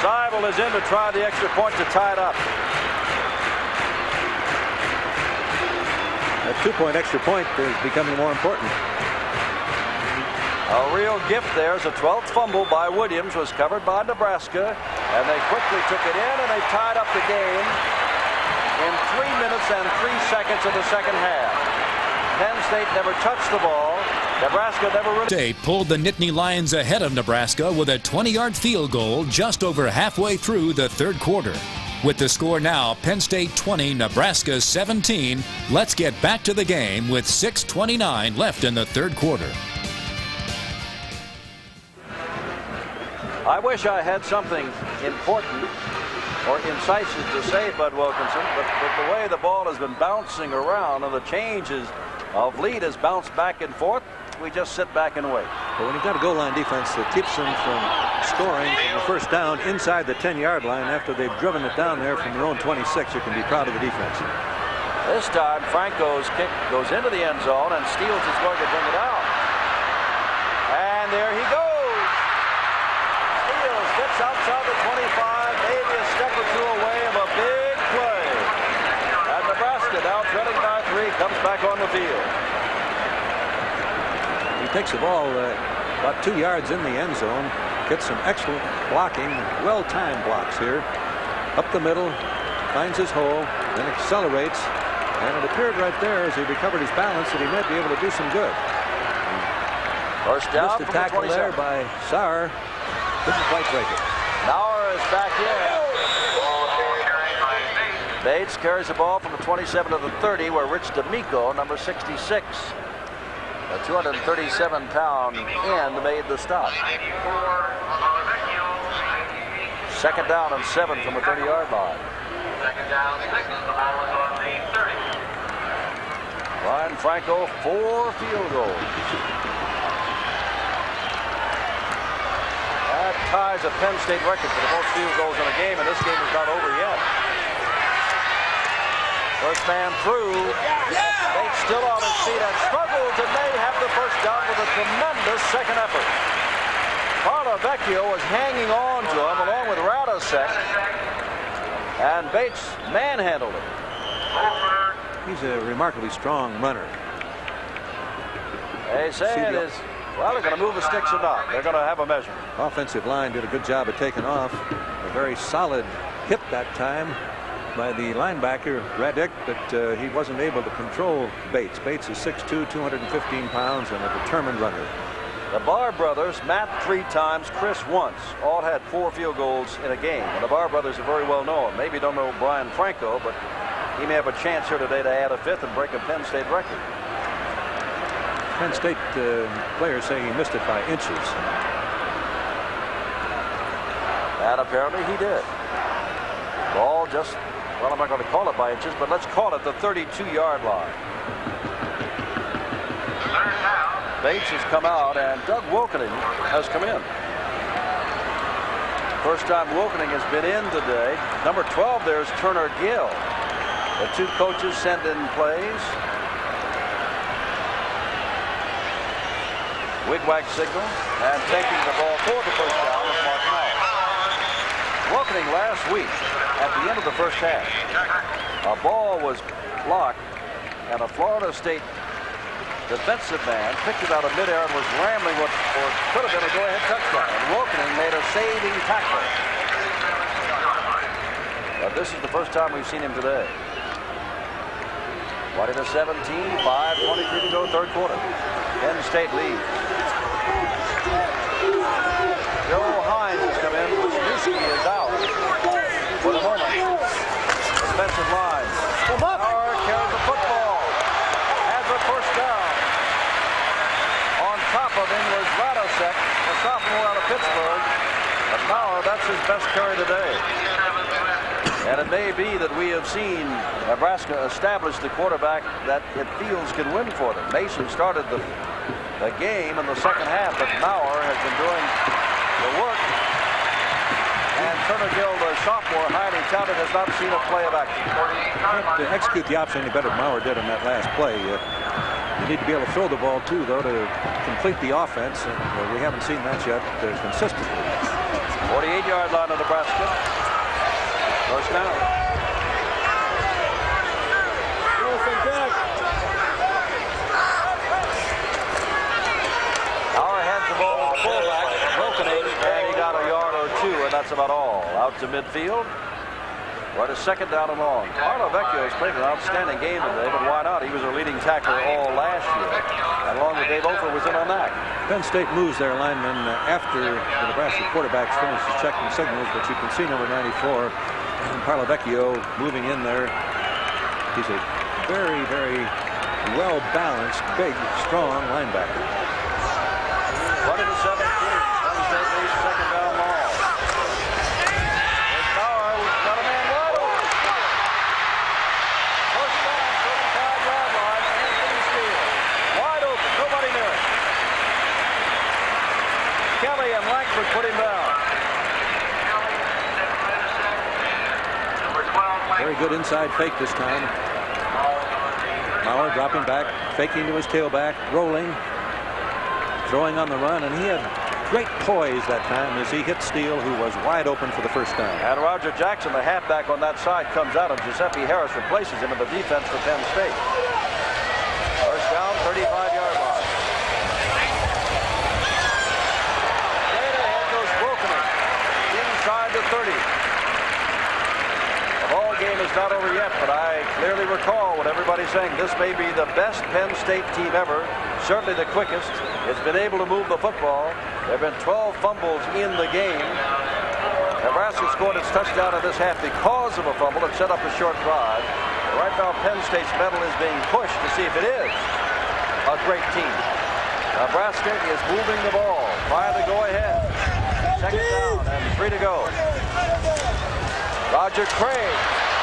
Seibel is in to try the extra point to tie it up.
That 2-point extra point is becoming more important.
A real gift there as a 12th fumble by Williams was covered by Nebraska, and they quickly took it in and they tied up the game in 3 minutes and 3 seconds of the second half. Penn State never touched the ball. Nebraska never really.
State pulled the Nittany Lions ahead of Nebraska with a 20-yard field goal just over halfway through the third quarter. With the score now, Penn State 20, Nebraska 17. Let's get back to the game with 6:29 left in the third quarter.
I wish I had something important or incisive to say, Bud Wilkinson, but the way the ball has been bouncing around and the changes of lead has bounced back and forth, we just sit back and wait.
But when you've got a goal line defense that keeps them from scoring the first down inside the 10-yard line after they've driven it down there from their own 26, you can be proud of the defense.
This time, Franco's kick goes into the end zone, and Steele is going to bring it out. And there he goes. Steele gets outside the 25, maybe a step or two away of a big play. And Nebraska now trailing by 3, comes back on the field.
He takes the ball about 2 yards in the end zone, gets some excellent blocking, well-timed blocks here. Up the middle, finds his hole, then accelerates, and it appeared right there as he recovered his balance that he might be able to do some good.
First down
Missed a tackle there by Sauer. Didn't quite break it.
Maurer is back in. Bates carries the ball from the 27 to the 30, where Rich D'Amico, number 66, a 237-pound end, made the stop. Second down and 7 from the 30-yard line.
Second down, 6. The ball is on the 30.
Ryan Franco, 4 field goals. ties a Penn State record for the most field goals in a game, and this game is not over yet. First man through. Bates still on his feet and struggles and may have the first down with a tremendous second effort. Vecchio was hanging on to him along with Radosek, and Bates manhandled him.
He's a remarkably strong runner.
They say it is, well, they're going to move the sticks or not. They're going to have a measure.
Offensive line did a good job of taking off. A very solid hit that time by the linebacker, Redick, but he wasn't able to control Bates. Bates is 6'2", 215 pounds, and a determined runner.
The Barr brothers, Matt 3 times, Chris once, all had 4 field goals in a game. And the Barr brothers are very well known. Maybe don't know Brian Franco, but he may have a chance here today to add a 5th and break a Penn State record.
Penn State players say he missed it by inches.
And apparently he did. Ball just, well, I'm not going to call it by inches, but let's call it the 32-yard line. Bates has come out, and Doug Wilkening has come in. First time Wilkening has been in today. Number 12 there is Turner Gill. The 2 coaches send in plays. Wigwag signal, and taking the ball for the first down is Mark Mauer. Wilkening last week at the end of the first half. A ball was blocked, and a Florida State defensive man picked it out of midair and was rambling what could have been a go-ahead touchdown. And Wilkening made a saving tackle. But this is the first time we've seen him today. 20-17, 5:23 to go, third quarter. Penn State leads. Joe Hines has come in. Wisniewski is out for the moment. Defensive line. Bauer carries the football. Has a first down. On top of him was Radosek, a sophomore out of Pittsburgh. But Bauer, that's his best carry today. And it may be that we have seen Nebraska establish the quarterback that it feels can win for them. Mason started the game in the second half, but Bauer has been doing the work. And Turner Gill, the sophomore, highly touted, has not seen a play of action.
To execute the option any better than Bauer did on that last play. You need to be able to throw the ball, too, though, to complete the offense. And we haven't seen that yet consistently.
48-yard line of Nebraska. First down. Bauer hands the ball to the fullback, Wilkening, and he got a yard or 2, and that's about all. Out to midfield. Right, a second down and long. Carlo Vecchio has played an outstanding game today, but why not? He was our leading tackler all last year, and along with Dave Ofer was in on that.
Penn State moves their linemen after the Nebraska quarterbacks finishes checking signals, but you can see number 94, Carlo Vecchio, moving in there. He's a very, very well-balanced, big, strong linebacker.
20-17. Penn State leads second down long. There's Bauer. We've got a man wide open. First down, 35-yard line. Anthony Steele. Wide open. Nobody near him. Kelly and Langford put him down.
Very good inside fake this time. Mauer dropping back, faking to his tailback, rolling, throwing on the run, and he had great poise that time as he hit Steele, who was wide open for the first down.
And Roger Jackson, the halfback on that side, comes out, and Giuseppe Harris replaces him in the defense for Penn State. First down, 35-yard line. Straight ahead goes Wilkening, inside the 30. The ball game is not over yet, but I clearly recall what everybody's saying. This may be the best Penn State team ever, certainly the quickest. It's been able to move the football. There have been 12 fumbles in the game. Nebraska scored its touchdown in this half because of a fumble that set up a short drive. Right now, Penn State's medal is being pushed to see if it is a great team. Nebraska is moving the ball, trying to go ahead. Second down and 3 to go. Roger Craig.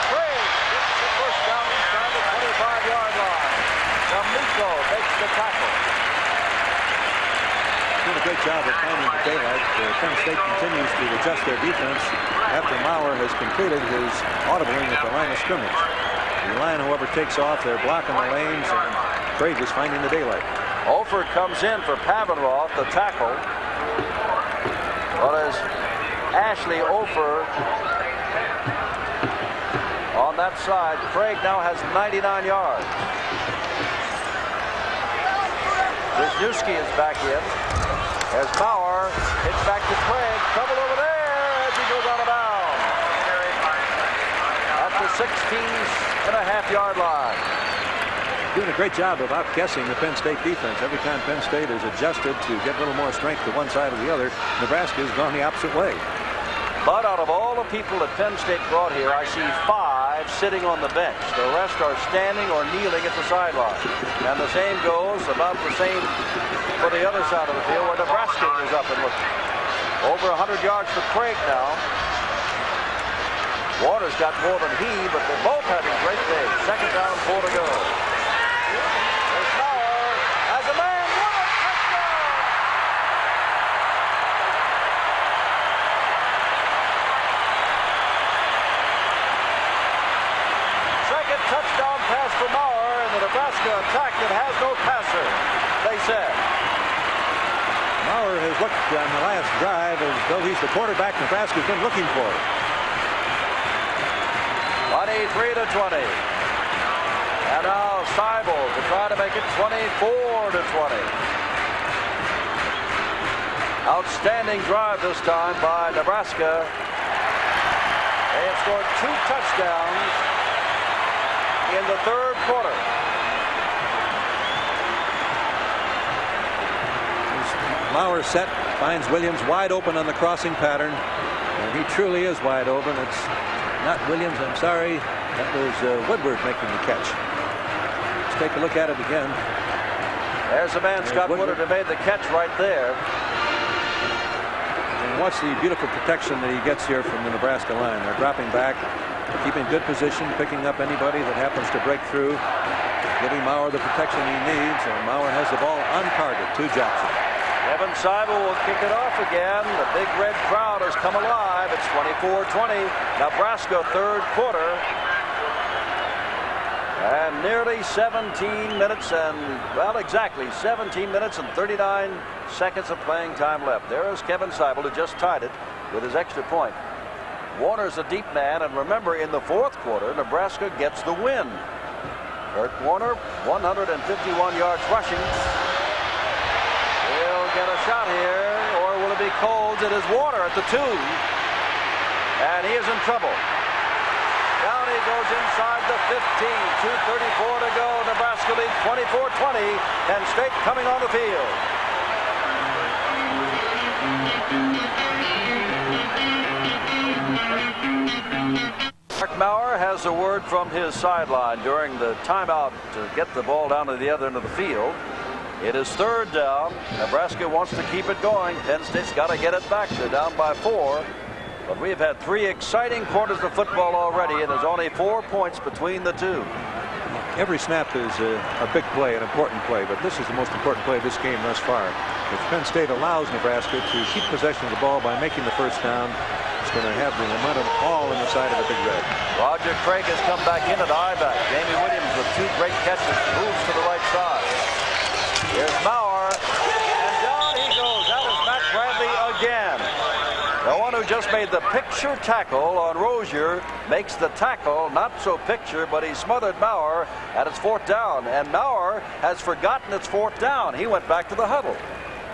Craig gets the first down inside the 25-yard line. D'Amico makes the tackle.
Doing a great job of finding the daylight. Penn State continues to adjust their defense after Maurer has completed his audibling at the line of scrimmage. The line, however, takes off. They're blocking the lanes, and Craig is finding the daylight.
Ofer comes in for Pavenroth, the tackle. Well, as Ashley Ofer on that side, Craig now has 99 yards. Wisniewski is back in. As Maurer hits back to Craig. Trouble over there as he goes out of bounds. At the 16.5-yard line.
Doing a great job of outguessing the Penn State defense. Every time Penn State has adjusted to get a little more strength to one side or the other, Nebraska has gone the opposite way.
But out of all the people that Penn State brought here, I see 5 sitting on the bench. The rest are standing or kneeling at the sideline. And the same goes, about the same for the other side of the field where Nebraska is up and looking. Over 100 yards for Craig now. Warner's got more than he, but they're both having great days. 2nd down, 4 to go. There's Maurer as a man. What a touchdown! Second touchdown pass for Maurer in the Nebraska attack that has no passer, they said.
Maurer has looked on the last drive as though he's the quarterback Nebraska's been looking for.
23 to 20. And now Seibel to try to make it 24 to 20. Outstanding drive this time by Nebraska. They have scored 2 touchdowns in the 3rd quarter.
Maurer set, finds Williams wide open on the crossing pattern, and he truly is wide open. It's not Williams, I'm sorry. That was Woodward making the catch. Let's take a look at it again.
There's the man, Scott Woodward, who made the catch right there.
And watch the beautiful protection that he gets here from the Nebraska line. They're dropping back, keeping good position, picking up anybody that happens to break through, giving Maurer the protection he needs, and Maurer has the ball on target to Jackson.
Evan Seibel will kick it off again. The big red crowd has come alive. It's 24-20. Nebraska 3rd quarter. And nearly 17 minutes and, well, exactly 17 minutes and 39 seconds of playing time left. There is Kevin Seibel, who just tied it with his extra point. Warner's a deep man, and remember, in the 4th quarter, Nebraska gets the win. Kurt Warner, 151 yards rushing. He'll get a shot here, or will it be called? It is Warner at the 2. And he is in trouble. Down he goes inside the 15. 2:34 to go. Nebraska leads 24-20. Penn State coming on the field. Mark Maurer has a word from his sideline during the timeout to get the ball down to the other end of the field. It is 3rd down. Nebraska wants to keep it going. Penn State's got to get it back. They're down by 4. But we've had 3 exciting quarters of football already, and there's only 4 points between the 2.
Every snap is a big play, an important play, but this is the most important play of this game thus far. If Penn State allows Nebraska to keep possession of the ball by making the 1st down, it's going to have the momentum all on the side of the Big Red.
Roger Craig has come back in at I-back. Jamie Williams with 2 great catches, moves to the right side. Here's Maurer, and down he goes. That was Matt Bradley again. The one who just made the picture tackle on Rozier makes the tackle not so picture, but he smothered Maurer at its 4th down. And Maurer has forgotten it's 4th down. He went back to the huddle.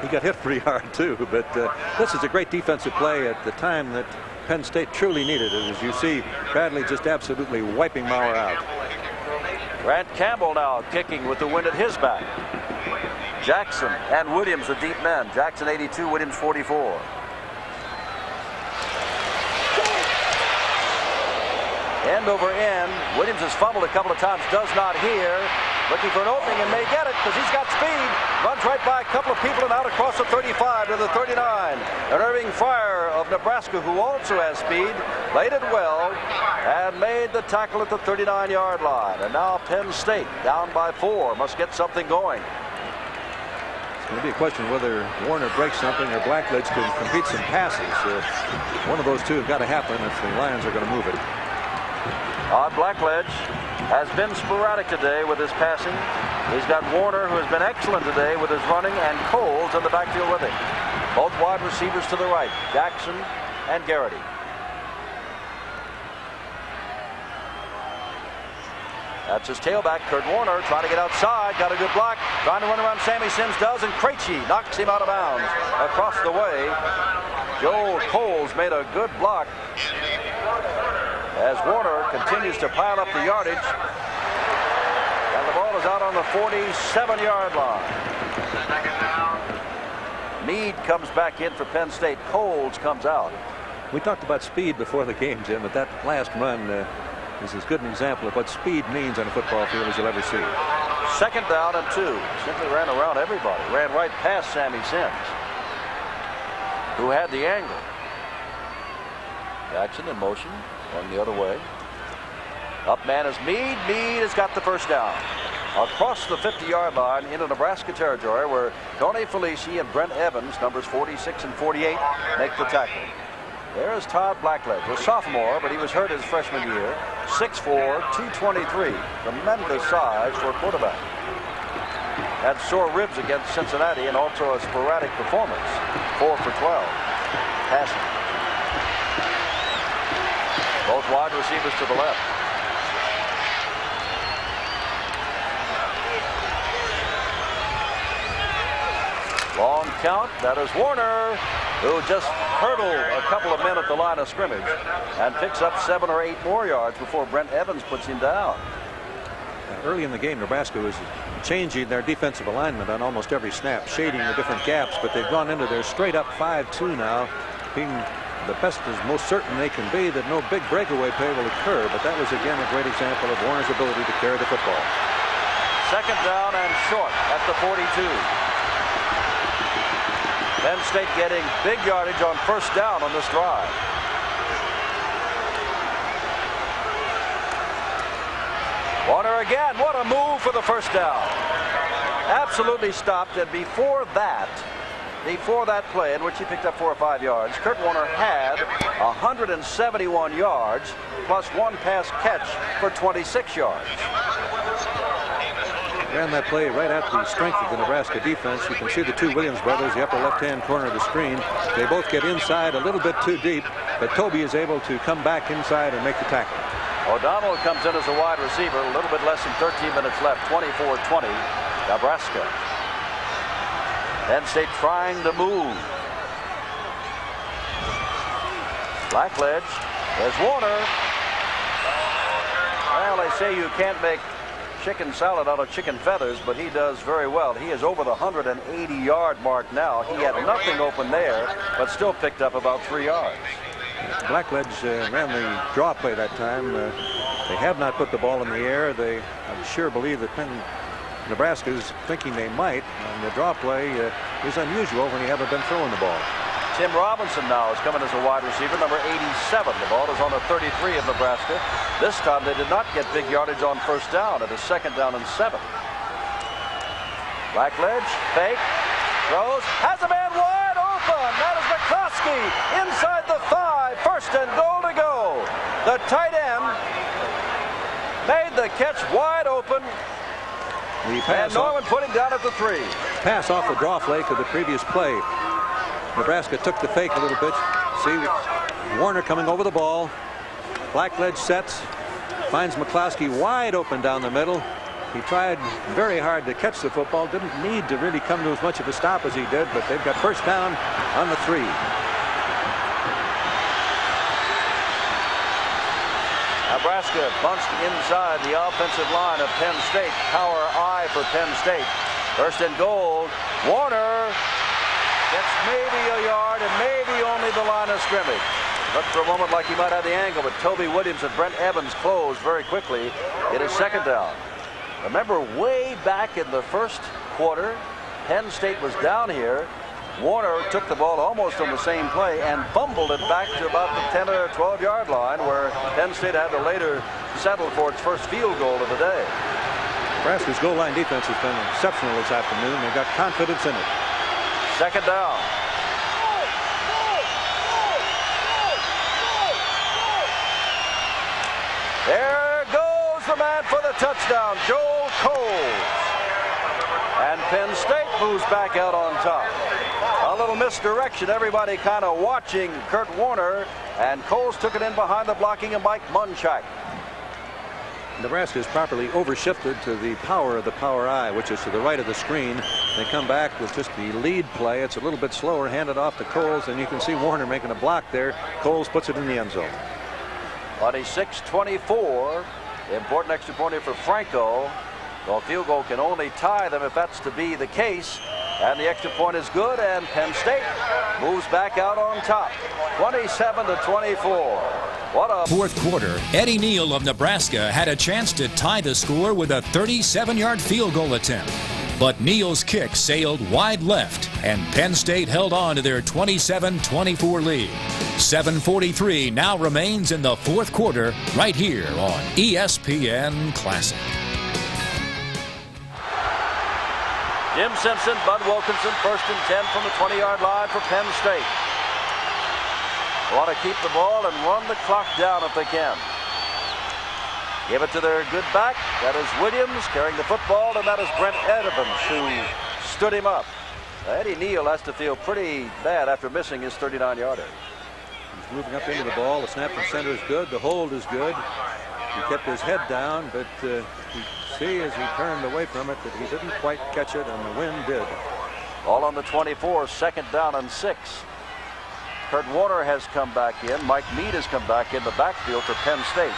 He got hit pretty hard, too, but this is a great defensive play at the time that Penn State truly needed it. As you see, Bradley just absolutely wiping Maurer out.
Grant Campbell now kicking with the wind at his back. Jackson and Williams, the deep men. Jackson 82, Williams 44. End over end. Williams has fumbled a couple of times, does not hear. Looking for an opening and may get it because he's got speed. Runs right by a couple of people and out across the 35 to the 39. And Irving Fryer of Nebraska, who also has speed, played it well and made the tackle at the 39-yard line. And now Penn State down by 4. Must get something going.
It'll be a question whether Warner breaks something or Blackledge can complete some passes. One of those two have got to happen if the Lions are going to move it.
Blackledge has been sporadic today with his passing. He's got Warner, who has been excellent today with his running, and Coles in the backfield with him. Both wide receivers to the right, Jackson and Garrity. That's his tailback, Kurt Warner, trying to get outside. Got a good block. Trying to run around Sammy Sims does, and Krejci knocks him out of bounds across the way. Joe Coles made a good block as Warner continues to pile up the yardage. And the ball is out on the 47-yard line. Meade comes back in for Penn State. Coles comes out.
We talked about speed before the game, Jim, but that last run is as good an example of what speed means on a football field as you'll ever see.
2nd down and 2. Simply ran around everybody. Ran right past Sammy Sims, who had the angle. Jackson in motion, going the other way. Up man is Meade. Meade has got the first down. Across the 50-yard line into Nebraska territory, where Tony Felici and Brent Evans, numbers 46 and 48, make the tackle. There's Todd Blackledge, a sophomore, but he was hurt his freshman year. 6'4", 223. Tremendous size for a quarterback. Had sore ribs against Cincinnati and also a sporadic performance. 4 for 12. Passing. Both wide receivers to the left. Long count. That is Warner, who just hurdled a couple of men at the line of scrimmage and picks up 7 or 8 more yards before Brent Evans puts him down.
Early in the game, Nebraska was changing their defensive alignment on almost every snap, shading the different gaps, but they've gone into their straight up 5-2 now, being the best is most certain they can be that no big breakaway play will occur, but that was again a great example of Warner's ability to carry the football.
2nd down and short at the 42. Penn State getting big yardage on 1st down on this drive. Warner again. What a move for the 1st down. Absolutely stopped. And before that play, in which he picked up 4 or 5 yards, Kurt Warner had 171 yards plus 1 pass catch for 26 yards.
Ran that play right at the strength of the Nebraska defense. You can see the two Williams brothers, the upper left-hand corner of the screen. They both get inside a little bit too deep, but Toby is able to come back inside and make the tackle.
O'Donnell comes in as a wide receiver. A little bit less than 13 minutes left. 24-20, Nebraska. Penn State trying to move. Blackledge. There's Warner. Well, they say you can't make chicken salad out of chicken feathers, but he does very well. He is over the 180-yard mark now. He had nothing open there, but still picked up about 3 yards.
Blackledge ran the draw play that time. They have not put the ball in the air. I'm sure, believe that Nebraska is thinking they might. And the draw play is unusual when you haven't been throwing the ball.
Tim Robinson now is coming as a wide receiver, number 87. The ball is on the 33 of Nebraska. This time they did not get big yardage on 1st down. It is 2nd down and 7. Blackledge, fake, throws, has a man wide open. That is McCloskey inside the 5. 1st and goal to go. The tight end made the catch wide open. And Norman put him down at the 3.
Pass off the draw flake of the previous play. Nebraska took the fake a little bit. See Warner coming over the ball. Blackledge sets, finds McCloskey wide open down the middle. He tried very hard to catch the football. Didn't need to really come to as much of a stop as he did, but they've got 1st down on the 3.
Nebraska bunched inside the offensive line of Penn State. Power I for Penn State. 1st and goal. Warner gets maybe a yard and maybe only the line of scrimmage. Looked for a moment like he might have the angle, but Toby Williams and Brent Evans closed very quickly. It is 2nd down. Remember, way back in the 1st quarter, Penn State was down here. Warner took the ball almost on the same play and fumbled it back to about the 10 or 12-yard line, where Penn State had to later settle for its 1st field goal of the day.
Nebraska's goal line defense has been exceptional this afternoon. They got confidence in it.
Second down. There goes the man for the touchdown, Joel Coles. And Penn State moves back out on top. A little misdirection. Everybody kind of watching Kurt Warner, and Coles took it in behind the blocking of Mike Munchak.
Nebraska is properly overshifted to the power of the power I, which is to the right of the screen. They come back with just the lead play. It's a little bit slower, handed off to Coles, and you can see Warner making a block there. Coles puts it in the end zone.
26-24. Important extra point here for Franco. The field goal can only tie them if that's to be the case. And the extra point is good, and Penn State moves back out on top. 27-24. What a
Fourth quarter, Eddie Neal of Nebraska had a chance to tie the score with a 37-yard field goal attempt. But Neal's kick sailed wide left, and Penn State held on to their 27-24 lead. 7:43 now remains in the fourth quarter right here on ESPN Classic.
Jim Simpson, Bud Wilkinson, 1st and 10 from the 20-yard line for Penn State. Want to keep the ball and run the clock down if they can. Give it to their good back. That is Williams carrying the football, and that is Brent Edmonds who stood him up. Eddie Neal has to feel pretty bad after missing his 39-yarder.
He's moving up into the ball. The snap from center is good. The hold is good. He kept his head down, but you see as he turned away from it that he didn't quite catch it, and the wind did.
All on the 24, 2nd down and 6. Kurt Warner has come back in. Mike Meade has come back in the backfield for Penn State.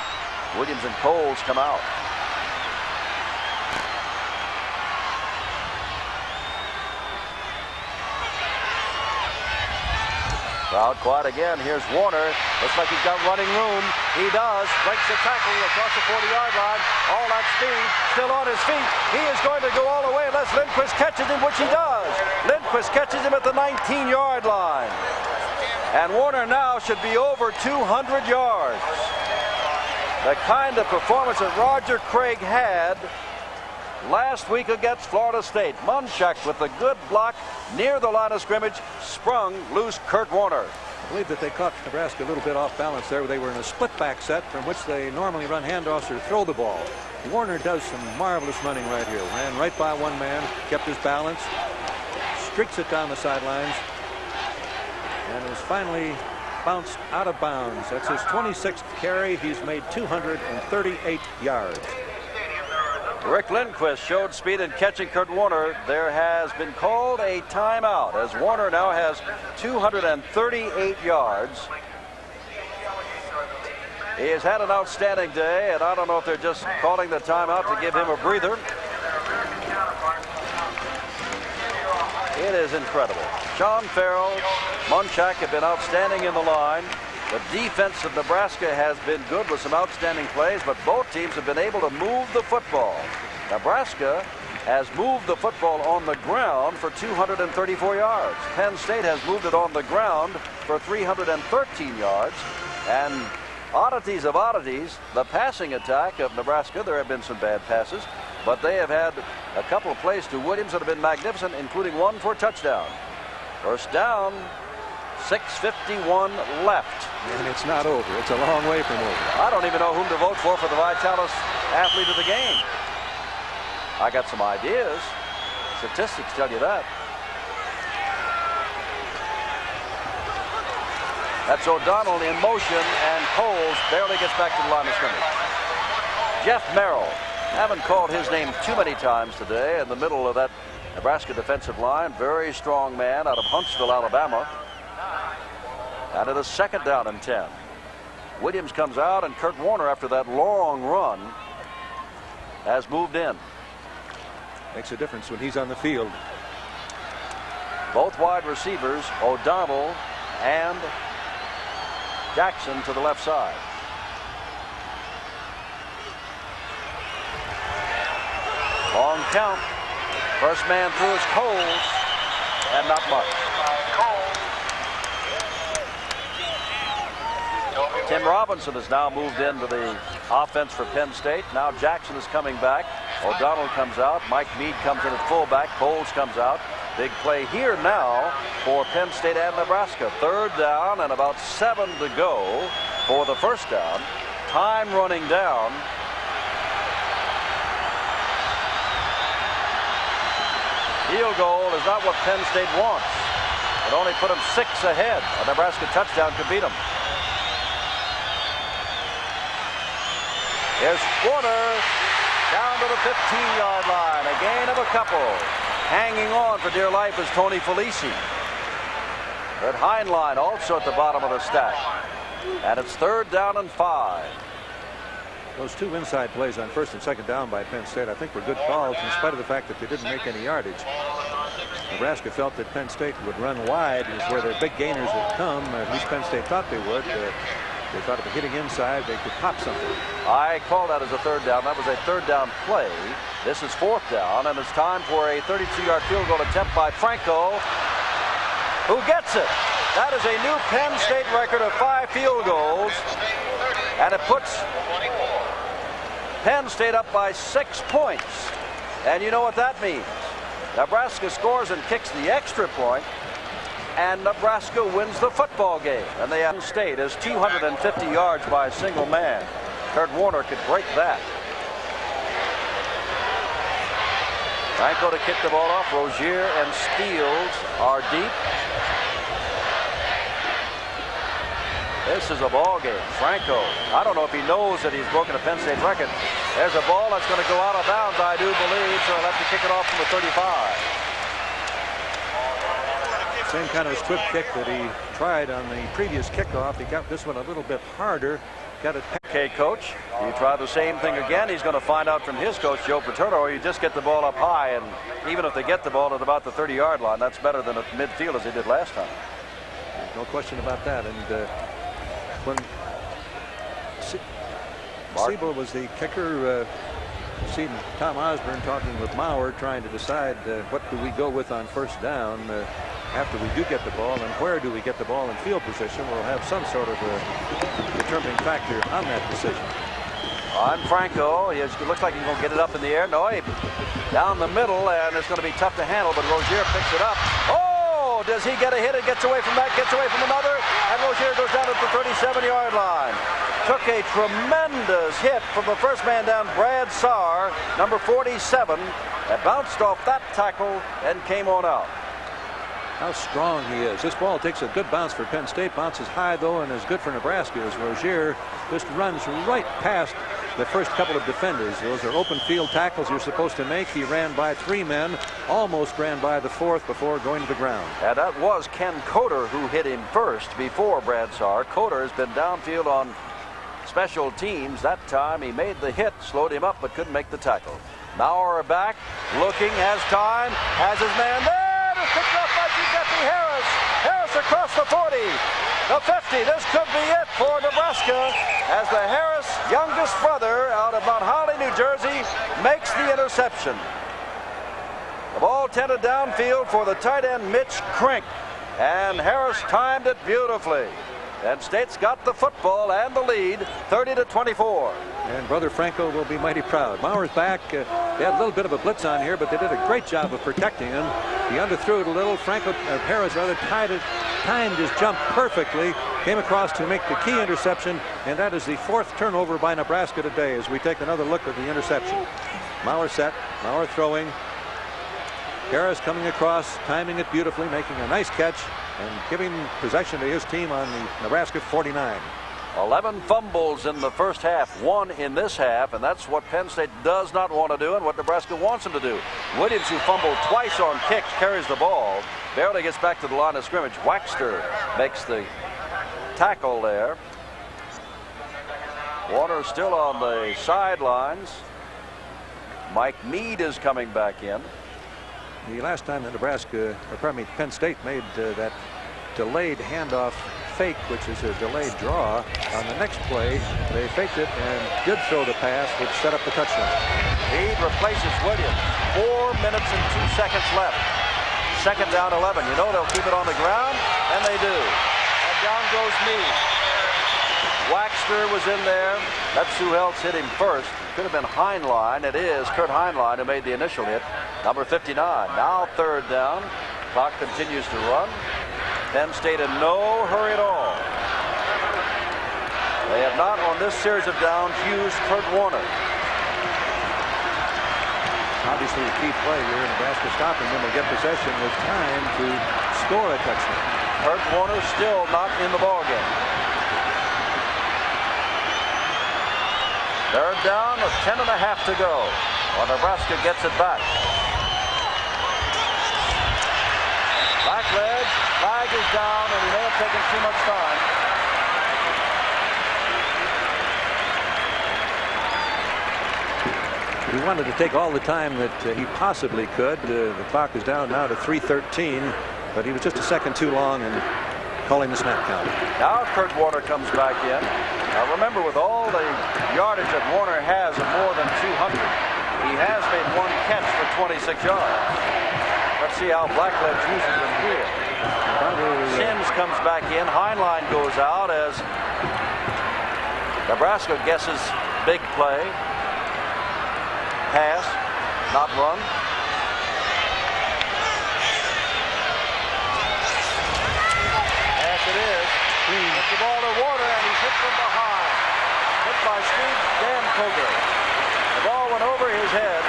Williams and Coles come out. Crowd quiet again. Here's Warner. Looks like he's got running room. He does. Breaks the tackle across the 40-yard line. All that speed. Still on his feet. He is going to go all the way unless Lindquist catches him, which he does. Lindquist catches him at the 19-yard line. And Warner now should be over 200 yards. The kind of performance that Roger Craig had last week against Florida State. Munchak with a good block near the line of scrimmage, sprung loose Kurt Warner.
I believe that they caught Nebraska a little bit off balance there. They were in a split back set from which they normally run handoffs or throw the ball. Warner does some marvelous running right here. Ran right by one man, kept his balance, streaks it down the sidelines, and is finally bounced out of bounds. That's his 26th carry. He's made 238 yards.
Rick Lindquist showed speed in catching Kurt Warner. There has been called a timeout as Warner now has 238 yards. He has had an outstanding day, and I don't know if they're just calling the timeout to give him a breather. It is incredible. Sean Farrell, Munchak have been outstanding in the line. The defense of Nebraska has been good with some outstanding plays, but both teams have been able to move the football. Nebraska has moved the football on the ground for 234 yards. Penn State has moved it on the ground for 313 yards. And oddities of oddities, the passing attack of Nebraska, there have been some bad passes, but they have had a couple of plays to Williams that have been magnificent, including one for a touchdown. First down, 6:51 left.
And it's not over. It's a long way from over.
I don't even know whom to vote for the Vitalis athlete of the game. I got some ideas. Statistics tell you that. That's O'Donnell in motion, and Coles barely gets back to the line of scrimmage. Jeff Merrill, haven't called his name too many times today, in the middle of that Nebraska defensive line. Very strong man out of Huntsville, Alabama. And it is 2nd down and 10. Williams comes out, and Kurt Warner, after that long run, has moved in.
Makes a difference when he's on the field.
Both wide receivers, O'Donnell and Jackson, to the left side. Long count. First man through is Coles, and not much. Tim Robinson has now moved into the offense for Penn State. Now Jackson is coming back. O'Donnell comes out. Mike Meade comes in at fullback. Coles comes out. Big play here now for Penn State and Nebraska. 3rd down and about 7 to go for the first down. Time running down. Field goal is not what Penn State wants. It only put them 6 ahead. A Nebraska touchdown could beat them. Here's Warner down to the 15-yard line. A gain of a couple. Hanging on for dear life is Tony Felici. That Heinlein also at the bottom of the stack. And it's 3rd down and 5.
Those 2 inside plays on 1st and 2nd down by Penn State, I think, were good calls in spite of the fact that they didn't make any yardage. Nebraska felt that Penn State would run wide, is where their big gainers would come. At least Penn State thought they would. They thought if hitting inside, they could pop something.
I call that as a 3rd down. That was a 3rd down play. This is 4th down, and it's time for a 32-yard field goal attempt by Franco, who gets it. That is a new Penn State record of 5 field goals, and it puts Penn State up by 6 points. And you know what that means. Nebraska scores and kicks the extra point, and Nebraska wins the football game. And they have State is 250 yards by a single man. Kurt Warner could break that. Franco to kick the ball off. Rozier and Steele are deep. This is a ball game. Franco, I don't know if he knows that he's broken a Penn State record. There's a ball that's going to go out of bounds, I do believe, so he'll have to kick it off from the 35.
Same kind of squib kick that he tried on the previous kickoff. He got this one a little bit harder. Got it.
Okay, coach, you try the same thing again. He's going to find out from his coach, Joe Paterno, or you just get the ball up high, and even if they get the ball at about the 30-yard line, that's better than at midfield as they did last time.
No question about that. And when Siebel was the kicker, seen Tom Osborne talking with Maurer, trying to decide what do we go with on 1st down after we do get the ball, and where do we get the ball in field position. We'll have some sort of a determining factor on that decision.
On Franco, it looks like he's going to get it up in the air. No, down the middle, and it's going to be tough to handle, but Rozier picks it up. Oh, does he get a hit? It gets away from that, gets away from another, and Rozier goes down at the 37-yard line. Took a tremendous hit from the first man down, Brad Saar, number 47, that bounced off that tackle and came on out.
How strong he is. This ball takes a good bounce for Penn State, bounces high though, and is good for Nebraska as Rozier just runs right past the first couple of defenders. Those are open field tackles you're supposed to make. He ran by 3 men, almost ran by the 4th before going to the ground.
And that was Ken Coder who hit him first before Brad Saar. Coder has been downfield on special teams. That time he made the hit, slowed him up, but couldn't make the tackle. Maurer back, looking, has time, has his man there. Picked up by Giuseppe Harris. Harris across the 40, the 50. This could be it for Nebraska as the Harris youngest brother out of Mount Holly, New Jersey, makes the interception. The ball tended downfield for the tight end Mitch Crink, and Harris timed it beautifully. And State's got the football and the lead, 30-24.
And Brother Franco will be mighty proud. Maurer's back. They had a little bit of a blitz on here, but they did a great job of protecting him. He underthrew it a little. Harris rather timed his jump perfectly. Came across to make the key interception, and that is the 4th turnover by Nebraska today as we take another look at the interception. Maurer set. Maurer throwing. Harris coming across, timing it beautifully, making a nice catch, and giving possession to his team on the Nebraska 49.
11 fumbles in the first half, 1 in this half, and that's what Penn State does not want to do and what Nebraska wants them to do. Williams, who fumbled twice on kicks, carries the ball, barely gets back to the line of scrimmage. Waxter makes the tackle there. Warner still on the sidelines. Mike Meade is coming back in.
The last time that Penn State made that delayed handoff fake, which is a delayed draw, on the next play, they faked it and did throw the pass, which set up the touchdown.
Meade replaces Williams. 4 minutes and 2 seconds left. 2nd down, 11. You know they'll keep it on the ground, and they do. And down goes Meade. Waxter was in there. That's who else hit him first. Could have been Heinlein. It is Kurt Heinlein who made the initial hit. Number 59. Now third down. Clock continues to run. Penn State in no hurry at all. They have not on this series of downs used Kurt Warner.
Obviously a key play here. Nebraska stopping them will get possession with time to score a touchdown.
Kurt Warner still not in the ballgame. Third down with 10.5 to go. Well, Nebraska gets it back. Blackledge, flag is down, and he may have taken too much time.
He wanted to take all the time that he possibly could. The clock is down now to 3:13, but he was just a second too long in calling the snap count.
Now Kurt Warner comes back in. Now remember, with all the yardage that Warner has of more than 200, he has made one catch for 26 yards. Let's see how Blackledge uses him here. Sims comes back in. Heinlein goes out as Nebraska guesses big play. Pass, not run. Pass it is. Gets the ball to Warner, and he's hit from behind. Hit by Steve Dankoger. The ball went over his head.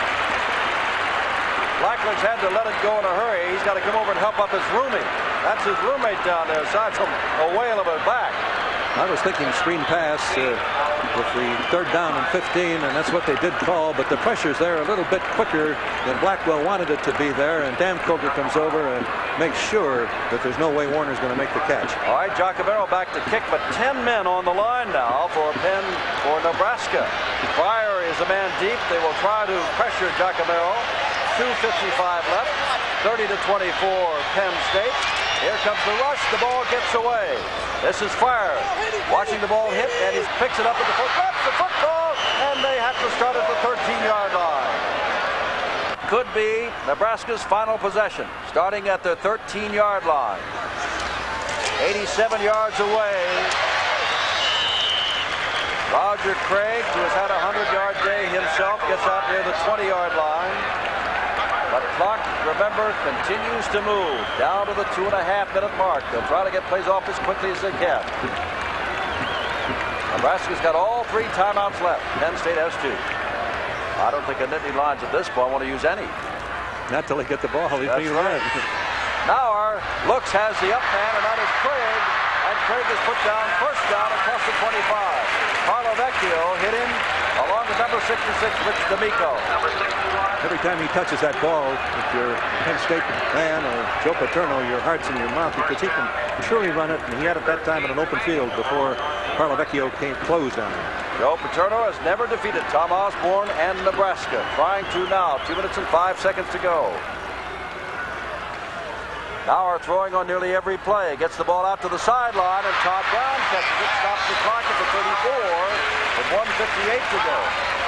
Blackledge had to let it go in a hurry. He's got to come over and help up his roommate. That's his roommate down there, aside from a whale of a back.
I was thinking screen pass with the third down and 15, and that's what they did call, but the pressure's there a little bit quicker than Blackwell wanted it to be there, and Dankoger comes over and makes sure that there's no way Warner's going to make the catch.
All right, Giacomero back to kick, but 10 men on the line now for Nebraska. Pryor is a man deep. They will try to pressure Giacomero. 2:55 left. 30-24 Penn State. Here comes the rush. The ball gets away. This is Fryer watching the ball hit, and he picks it up at the foot. Drops the football, and they have to start at the 13-yard line. Could be Nebraska's final possession, starting at the 13-yard line. 87 yards away. Roger Craig, who has had a 100-yard day himself, gets out near the 20-yard line. But clock, remember, continues to move down to the 2.5-minute mark. They'll try to get plays off as quickly as they can. Nebraska's got all 3 timeouts left. Penn State has 2. I don't think the Nittany lines at this point want to use any.
Not till they get the ball.
That's right. Nauer looks, has the up man, and that is Craig. And Craig is put down, first down across the 25. Carlo Vecchio hit him along with number 66, Rich D'Amico.
Every time he touches that ball, if you're a Penn State fan or Joe Paterno, your heart's in your mouth because he can surely run it, and he had it that time in an open field before Carlo Vecchio came closed on him.
Joe Paterno has never defeated Tom Osborne and Nebraska. Trying to now. 2 minutes and 5 seconds to go. Nauer throwing on nearly every play. Gets the ball out to the sideline, and Todd Brown catches it. Stops the clock at the 34 with 1:58 to go.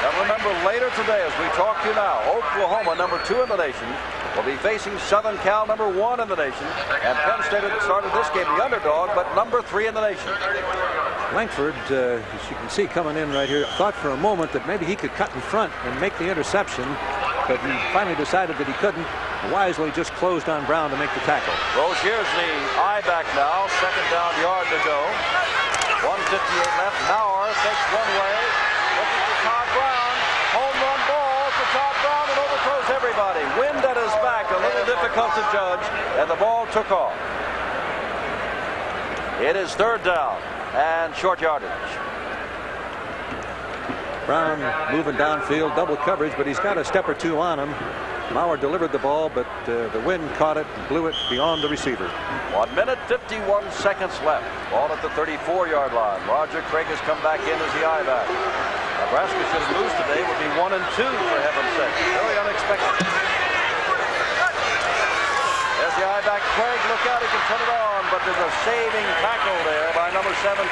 Now remember, later today, as we talk to you now, Oklahoma, number 2 in the nation, will be facing Southern Cal, number 1 in the nation. And Penn State had started this game the underdog, but number 3 in the nation.
Langford, as you can see coming in right here, thought for a moment that maybe he could cut in front and make the interception, but he finally decided that he couldn't. Wisely just closed on Brown to make the tackle.
Rozier's the eye back now. Second down, yard to go. 1:58 left. Nauer takes one way. Looking for Todd Brown. Home run ball to Todd Brown and overthrows everybody. Wind at his back, a little difficult to judge, and the ball took off. It is third down and short yardage.
Brown moving downfield, double coverage, but he's got a step or 2 on him. Mauer delivered the ball, but the wind caught it and blew it beyond the receiver.
1 minute, 51 seconds left. Ball at the 34-yard line. Roger Craig has come back in as the eye back. Nebraska should lose today. Would be 1 and 2 for heaven's sake. Very unexpected. There's the eye back. Craig, look out, he can turn it on, but there's a saving tackle there by number 17,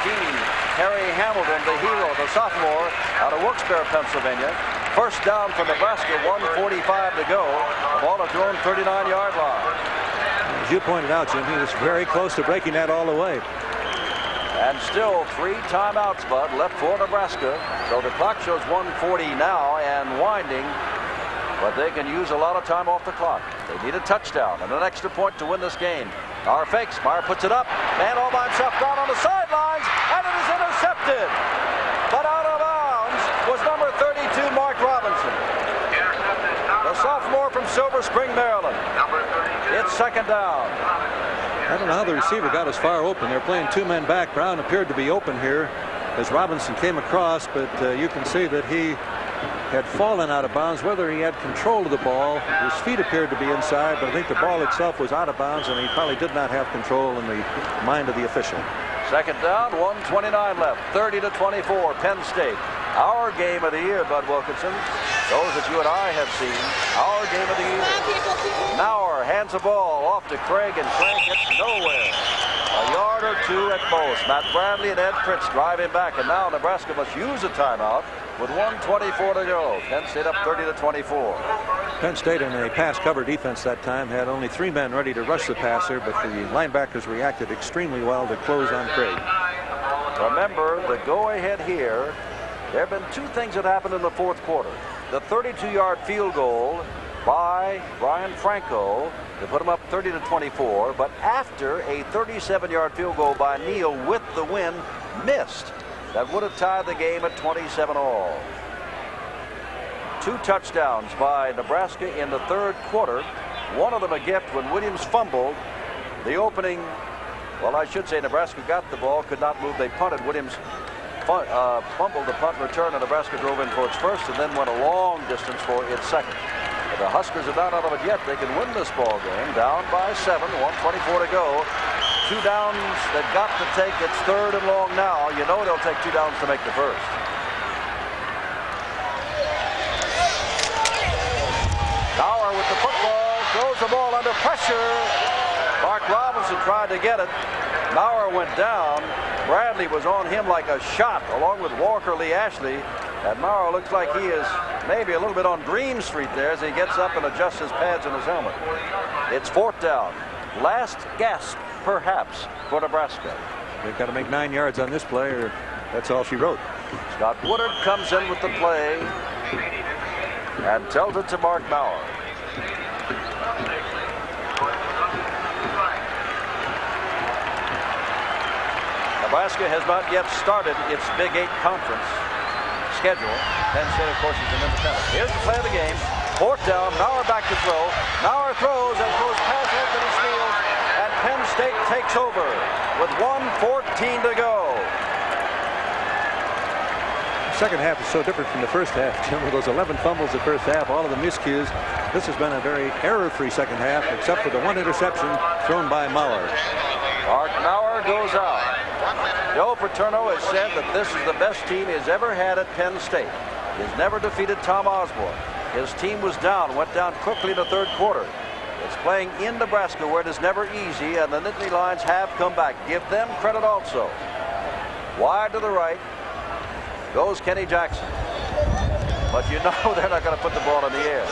Harry Hamilton, the hero, the sophomore out of Wilkes-Barre, Pennsylvania. First down for Nebraska, 1:45 to go. The ball at their own 39-yard line.
As you pointed out, Jim, he was very close to breaking that all the way.
And still 3 timeouts, Bud, left for Nebraska. So the clock shows 1:40 now and winding. But they can use a lot of time off the clock. They need a touchdown and an extra point to win this game. Meyer fakes. Meyer puts it up. Man all by himself down on the sidelines. And it is intercepted. But out of bounds was number 32, Mark Robinson. The sophomore from Silver Spring, Maryland. It's second down.
I don't know how the receiver got as far open. They're playing 2 men back. Brown appeared to be open here as Robinson came across, but you can see that he had fallen out of bounds. Whether he had control of the ball, his feet appeared to be inside, but I think the ball itself was out of bounds, and he probably did not have control in the mind of the official.
Second down, 1:29 left, 30-24, Penn State. Our game of the year, Bud Wilkinson. Those that you and I have seen, our game of the year. Nauer hands the ball off to Craig, and Craig gets nowhere. A yard or 2 at most. Matt Bradley and Ed Pritz driving back, and now Nebraska must use a timeout with 1:24 to go. Penn State up 30-24.
Penn State in a pass cover defense that time had only 3 men ready to rush the passer, but the linebackers reacted extremely well to close on Craig.
Remember the go-ahead here. There have been 2 things that happened in the 4th quarter. The 32-yard field goal by Brian Franco to put him up 30-24, but after a 37-yard field goal by Neal with the win missed, that would have tied the game at 27 all. 2 touchdowns by Nebraska in the 3rd quarter. One of them a gift when Williams fumbled the opening. Well, I should say Nebraska got the ball, could not move. They punted. Williams fumbled the punt return, and Nebraska drove in for its first and then went a long distance for its second. But the Huskers are not out of it yet. They can win this ball game. Down by 7, 1:24 to go. 2 downs that got to take its 3rd and long now. You know they'll take 2 downs to make the first. Nauer with the football, throws the ball under pressure. Mark Robinson tried to get it. Nauer went down. Bradley was on him like a shot, along with Walker Lee Ashley. And Nauer looks like he is maybe a little bit on Green Street there as he gets up and adjusts his pads and his helmet. It's 4th down. Last gasp, perhaps, for Nebraska.
They've got to make 9 yards on this play, or that's all she wrote.
Scott Woodard comes in with the play and tells it to Mark Nauer. Nebraska has not yet started its Big 8 conference schedule. Penn State, of course, is an independent. Here's the play of the game. 4th down. Nauer back to throw. Nauer throws and throws past Anthony Steele, and Penn State takes over with 1:14 to go.
Second half is so different from the first half. Jim, with those 11 fumbles the first half, all of the miscues. This has been a very error-free second half, except for the 1 interception thrown by Mauer.
Mark Nauer goes out. Joe Paterno has said that this is the best team he's ever had at Penn State. He's never defeated Tom Osborne. His team was down, went down quickly in the 3rd quarter. It's playing in Nebraska where it is never easy, and the Nittany Lions have come back. Give them credit also. Wide to the right goes Kenny Jackson. But you know they're not going to put the ball in the air.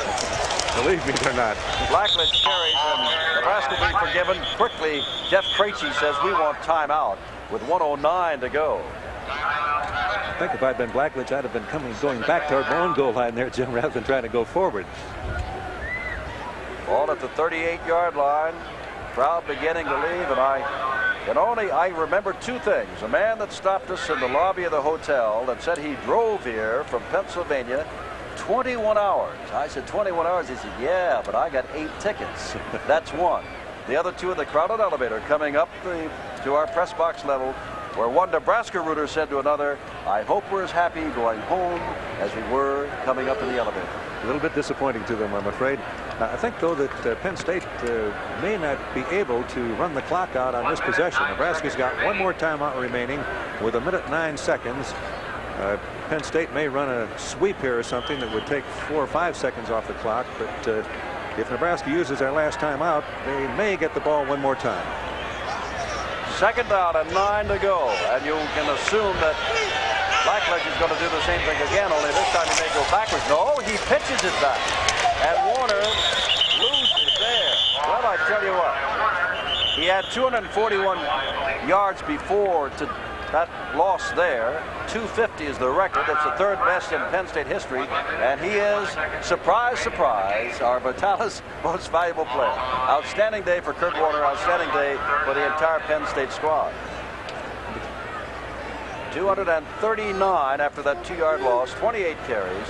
Believe me, they're not.
Blackledge carries, and Nebraska will be forgiven. Quickly, Jeff Krejci says we want timeout with 1:09 to go.
I think if I'd been Blackledge, I'd have been going back toward my own goal line there, Jim, rather than trying to go forward.
Ball at the 38-yard line. Crowd beginning to leave, and I remember 2 things. A man that stopped us in the lobby of the hotel that said he drove here from Pennsylvania 21 hours. I said, 21 hours? He said, yeah, but I got 8 tickets. That's one. The other 2 in the crowded elevator coming up to our press box level, where one Nebraska rooter said to another, I hope we're as happy going home as we were coming up in the elevator.
A little bit disappointing to them, I'm afraid. I think, though, that Penn State may not be able to run the clock out on this possession. Nebraska's got 1 more timeout remaining with 1 minute 9 seconds. Penn State may run a sweep here or something that would take 4 or 5 seconds off the clock, but if Nebraska uses their last timeout, they may get the ball 1 more time.
Second down and 9 to go, and you can assume that Blackledge is going to do the same thing again, only this time he may go backwards. No, he pitches it back, and Warner loses there. Well, I tell you what, he had 241 yards before to that loss there. 250 is the record. It's the third best in Penn State history. And he is, surprise, surprise, our Vitalis most valuable player. Outstanding day for Kurt Warner. Outstanding day for the entire Penn State squad. 239 after that 2-yard loss, 28 carries.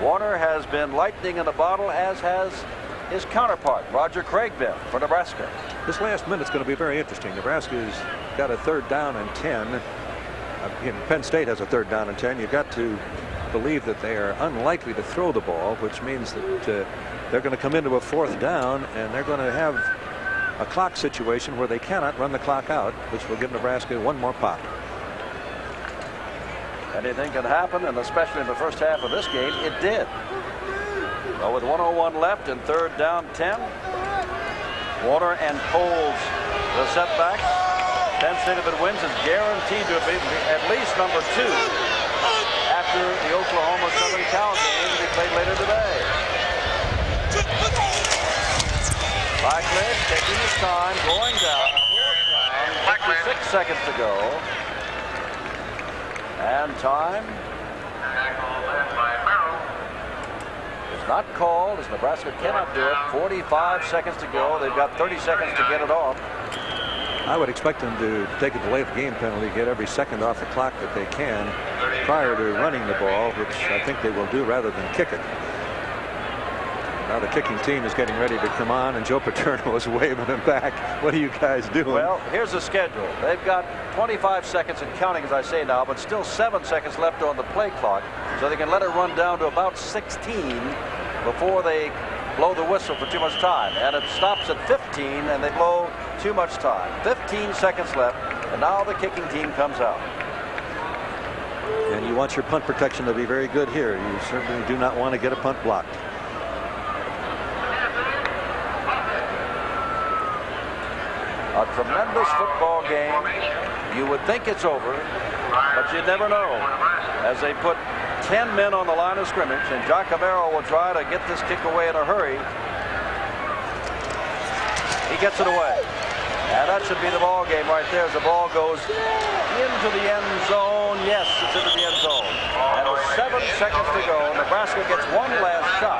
Warner has been lightning in a bottle, as has his counterpart, Roger Craig, been for Nebraska.
This last minute's going to be very interesting. Nebraska's got a 3rd down and 10. Penn State has a 3rd down and 10. You've got to believe that they are unlikely to throw the ball, which means that they're going to come into a 4th down, and they're going to have a clock situation where they cannot run the clock out, which will give Nebraska one more pop.
Anything can happen, and especially in the first half of this game, it did. Well, with 1:01 left and 3rd down 10, Warner and Poles the setback. Penn State, if it wins, is guaranteed to be at least number 2 after the Oklahoma Southern Cal game to be played later today. Blackledge taking his time, going down. 56 seconds to go. And time is not called, as Nebraska cannot do it. 45 seconds to go. They've got 30 seconds to get it off.
I would expect them to take a delay of game penalty, get every second off the clock that they can prior to running the ball, which I think they will do rather than kick it. Now the kicking team is getting ready to come on, and Joe Paterno is waving them back. What are you guys doing?
Well, here's the schedule. They've got 25 seconds and counting, as I say now, but still 7 seconds left on the play clock, so they can let it run down to about 16 before they blow the whistle for too much time. And it stops at 15, and they blow too much time. 15 seconds left, and now the kicking team comes out.
And you want your punt protection to be very good here. You certainly do not want to get a punt blocked.
A tremendous football game. You would think it's over, but you never know. As they put 10 men on the line of scrimmage, and Jack Camaro will try to get this kick away in a hurry. He gets it away. And that should be the ball game right there as the ball goes into the end zone. Yes, it's into the end zone. And with 7 seconds to go, Nebraska gets one last shot.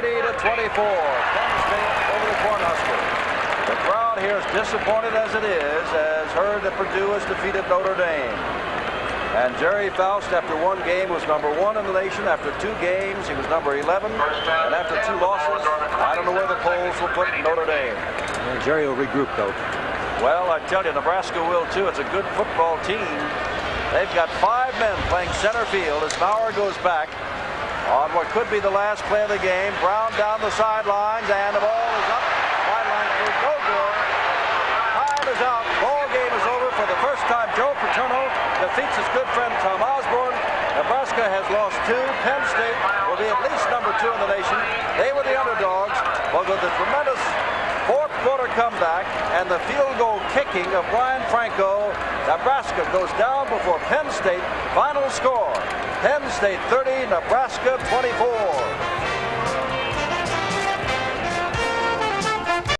30-24. Penn State over the Cornhuskers. The crowd here is disappointed as it is, as heard that Purdue has defeated Notre Dame. And Jerry Faust, after one game, was number 1 in the nation. After 2 games, he was number 11. And after 2 losses, I don't know where the polls will put Notre Dame.
And Jerry will regroup, though.
Well, I tell you, Nebraska will, too. It's a good football team. They've got 5 men playing center field as Maurer goes back on what could be the last play of the game. Brown down the sidelines, and the ball is up. Sideline for no good. Time is out. Ball game is over. For the first time, Joe Paterno defeats his good friend Tom Osborne. Nebraska has lost 2. Penn State will be at least number 2 in the nation. They were the underdogs, but with the tremendous fourth-quarter comeback and the field goal kicking of Brian Franco, Nebraska goes down before Penn State. Final score, Penn State 30, Nebraska 24.